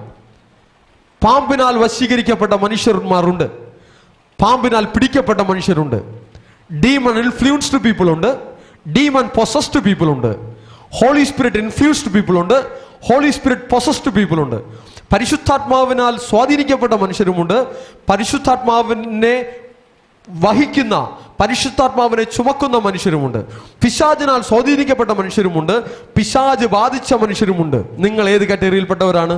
പാമ്പിനാൽ വശീകരിക്കപ്പെട്ട മനുഷ്യന്മാരുണ്ട്, പാമ്പിനാൽ പിടിക്കപ്പെട്ട മനുഷ്യരുണ്ട്, ഡീമൺ ഇൻഫ്ലുവൻസ്ഡ് പീപ്പിൾ ഉണ്ട്, ഡീമൺ പൊസസ്ഡ് പീപ്പിൾ ഉണ്ട്, ഹോളി സ്പിരിറ്റ് ഇൻഫ്യൂസ്ഡ് പീപ്പിൾ ഉണ്ട്, ഹോളി സ്പിരിറ്റ് പൊസസ്ഡ് പീപ്പിൾ ഉണ്ട്. പരിശുദ്ധാത്മാവിനാൽ സ്വാധീനിക്കപ്പെട്ട മനുഷ്യരുമുണ്ട്, പരിശുദ്ധാത്മാവിനെ വഹിക്കുന്ന, പരിശുദ്ധാത്മാവിനെ ചുമക്കുന്ന മനുഷ്യരുമുണ്ട്, പിശാചിനാൽ സ്വാധീനിക്കപ്പെട്ട മനുഷ്യരുമുണ്ട്, പിശാച് ബാധിച്ച മനുഷ്യരുമുണ്ട്. നിങ്ങൾ ഏത് കാറ്റഗറിയിൽപ്പെട്ടവരാണ്?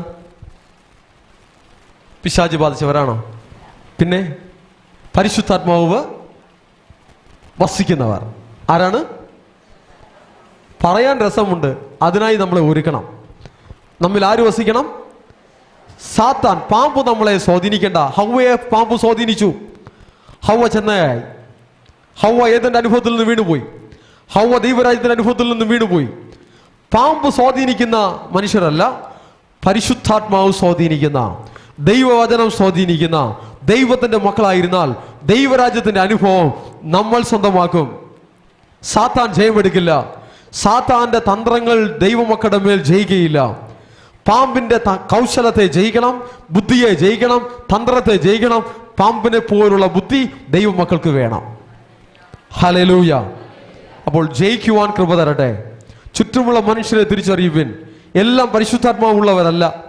പിശാച് ബാധിച്ചവരാണോ? പിന്നെ പരിശുദ്ധാത്മാവ് വസിക്കുന്നവർ ആരാണ്? പറയാൻ രസമുണ്ട്, അതിനായി നമ്മളെ ഒരുക്കണം. നമ്മിൽ ആര് വസിക്കണം? സാത്താൻ, പാമ്പ് നമ്മളെ സ്വാധീനിക്കേണ്ട. ഹവ്വയെ പാമ്പ് സ്വാധീനിച്ചു. ഹവ്വ ചെന്നയായി. ഹവ്വ ഏതെന്റെ അനുഭവത്തിൽ നിന്ന് വീണുപോയി. ഹവ്വ ദൈവരാജ്യത്തിന്റെ അനുഭവത്തിൽ നിന്ന് വീണുപോയി. പാമ്പ് സ്വാധീനിക്കുന്ന മനുഷ്യരല്ല, പരിശുദ്ധാത്മാവ് സ്വാധീനിക്കുന്ന, ദൈവവചനം സ്വാധീനിക്കുന്ന ദൈവത്തിന്റെ മക്കളായിരുന്നാൽ ദൈവരാജ്യത്തിന്റെ അനുഭവം നമ്മൾ സ്വന്തമാക്കും. സാത്താൻ ജയമെടുക്കില്ല. സാത്താന്റെ തന്ത്രങ്ങൾ ദൈവമക്കളുടെ മേൽ ജയിക്കുകയില്ല. പാമ്പിന്റെ കൗശലത്തെ ജയിക്കണം, ബുദ്ധിയെ ജയിക്കണം, തന്ത്രത്തെ ജയിക്കണം. പാമ്പിനെ പോലുള്ള ബുദ്ധി ദൈവമക്കൾക്ക് വേണം. ഹല്ലേലൂയ. അപ്പോൾ ജയിക്കുവാൻ കൃപ തരട്ടെ. ചുറ്റുമുള്ള മനുഷ്യരെ തിരിച്ചറിയുവിൻ. എല്ലാം പരിശുദ്ധാത്മാവുള്ളവരല്ല.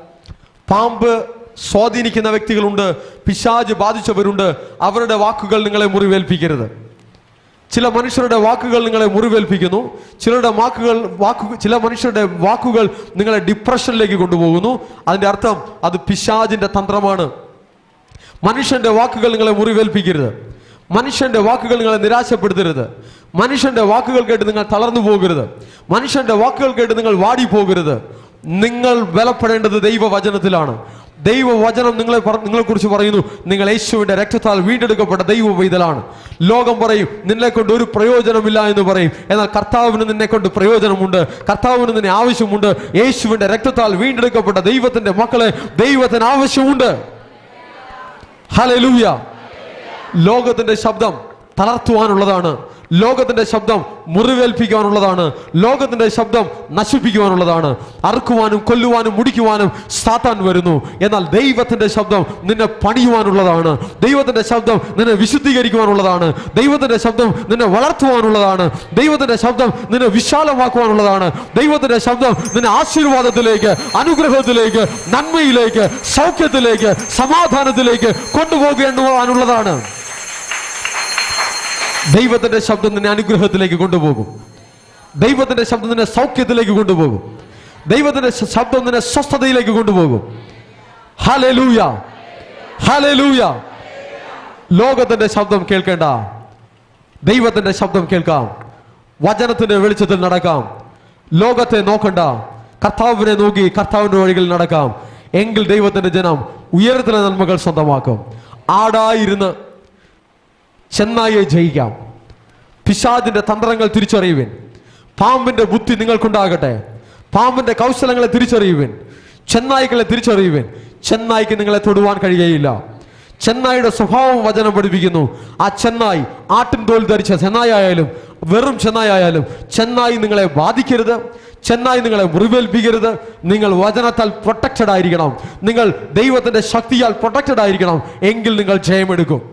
പാമ്പ് സ്വാധീനിക്കുന്ന വ്യക്തികളുണ്ട്, പിശാച് ബാധിച്ചവരുണ്ട്. അവരുടെ വാക്കുകൾ നിങ്ങളെ മുറിവേൽപ്പിക്കരുത്. ചില മനുഷ്യരുടെ വാക്കുകൾ നിങ്ങളെ മുറിവേൽപ്പിക്കുന്നു. ചില മനുഷ്യരുടെ വാക്കുകൾ നിങ്ങളെ ഡിപ്രഷനിലേക്ക് കൊണ്ടുപോകുന്നു. അതിന്റെ അർത്ഥം അത് പിശാചിന്റെ തന്ത്രമാണ്. മനുഷ്യന്റെ വാക്കുകൾ നിങ്ങളെ മുറിവേൽപ്പിക്കരുത്. മനുഷ്യന്റെ വാക്കുകൾ നിങ്ങളെ നിരാശപ്പെടുത്തരുത്. മനുഷ്യന്റെ വാക്കുകൾ കേട്ട് നിങ്ങൾ തളർന്നു പോകരുത്. മനുഷ്യന്റെ വാക്കുകൾ കേട്ട് നിങ്ങൾ വാടിപ്പോകരുത്. നിങ്ങൾ ബലപ്പെടേണ്ടത് ദൈവവചനത്തിലാണ്. ദൈവവചനം നിങ്ങളെ കുറിച്ച് പറയുന്നു, നിങ്ങൾ യേശുവിന്റെ രക്തത്താൽ വീണ്ടെടുക്കപ്പെട്ട ദൈവ പൈതലാണ്. ലോകം പറയും നിന്നെ കൊണ്ട് ഒരു പ്രയോജനമില്ല എന്ന് പറയും. എന്നാൽ കർത്താവിന് നിന്നെ കൊണ്ട് പ്രയോജനമുണ്ട്. കർത്താവിന് നിന്നെ ആവശ്യമുണ്ട്. യേശുവിന്റെ രക്തത്താൽ വീണ്ടെടുക്കപ്പെട്ട ദൈവത്തിന്റെ മക്കളെ ദൈവത്തിന് ആവശ്യമുണ്ട്. ഹല്ലേലൂയ. ലോകത്തിന്റെ ശബ്ദം തളർത്തുവാനുള്ളതാണ്. ലോകത്തിന്റെ ശബ്ദം മുറിവേൽപ്പിക്കുവാനുള്ളതാണ്. ലോകത്തിന്റെ ശബ്ദം നശിപ്പിക്കുവാനുള്ളതാണ്. അറുക്കുവാനും കൊല്ലുവാനും മുടിക്കുവാനും സാത്താൻ വരുന്നു. എന്നാൽ ദൈവത്തിന്റെ ശബ്ദം നിന്നെ പണിയുവാനുള്ളതാണ്. ദൈവത്തിന്റെ ശബ്ദം നിന്നെ വിശുദ്ധീകരിക്കുവാനുള്ളതാണ്. ദൈവത്തിന്റെ ശബ്ദം നിന്നെ വളർത്തുവാനുള്ളതാണ്. ദൈവത്തിന്റെ ശബ്ദം നിന്നെ വിശാലമാക്കുവാനുള്ളതാണ്. ദൈവത്തിന്റെ ശബ്ദം നിന്നെ ആശീർവാദത്തിലേക്ക്, അനുഗ്രഹത്തിലേക്ക്, നന്മയിലേക്ക്, സൗഖ്യത്തിലേക്ക്, സമാധാനത്തിലേക്ക് കൊണ്ടുപോകേണ്ടുവാനുള്ളതാണ്. ദൈവത്തിന്റെ ശബ്ദം നിന്നെ അനുഗ്രഹത്തിലേക്ക് കൊണ്ടുപോകും. ദൈവത്തിന്റെ ശബ്ദം നിന്നെ സൗഖ്യത്തിലേക്ക് കൊണ്ടുപോകും. ദൈവത്തിന്റെ ശബ്ദം നിന്നെ സ്വസ്ഥതയിലേക്ക് കൊണ്ടുപോകും. Hallelujah, hallelujah. ലോകത്തിന്റെ ശബ്ദം കേൾക്കേണ്ട, ദൈവത്തിന്റെ ശബ്ദം കേൾക്കാം. വചനത്തിന്റെ വെളിച്ചത്തിൽ നടക്കാം. ലോകത്തെ നോക്കണ്ട, കർത്താവിനെ നോക്കി കർത്താവിന്റെ വഴികളിൽ നടക്കാം. എങ്കിൽ ദൈവത്തിന്റെ ജനം ഉയരത്തിലെ നന്മകൾ സ്വന്തമാക്കും. ആടായിരുന്ന് ചെന്നായെ ജയിക്കാം. പിശാചിന്റെ തന്ത്രങ്ങൾ തിരിച്ചറിയുവിൻ. പാമ്പിന്റെ ബുദ്ധി നിങ്ങൾക്കുണ്ടാകട്ടെ. പാമ്പിന്റെ കൗശലങ്ങളെ തിരിച്ചറിയുവിൻ. ചെന്നായ്ക്കളെ തിരിച്ചറിയുവിൻ. ചെന്നായ്ക്ക് നിങ്ങളെ തൊടുവാൻ കഴിയുകയില്ല. ചെന്നായിയുടെ സ്വഭാവം വചനം പഠിപ്പിക്കുന്നു. ആ ചെന്നായി ആട്ടിൻ തോൽ ധരിച്ച ചെന്നായായാലും വെറും ചെന്നായാലും ചെന്നായി നിങ്ങളെ ബാധിക്കരുത്. ചെന്നായി നിങ്ങളെ മുറിവേൽപ്പിക്കരുത്. നിങ്ങൾ വചനത്താൽ പ്രൊട്ടക്റ്റഡ് ആയിരിക്കണം. നിങ്ങൾ ദൈവത്തിന്റെ ശക്തിയാൽ പ്രൊട്ടക്റ്റഡ് ആയിരിക്കണം. എങ്കിൽ നിങ്ങൾ ജയമെടുക്കും.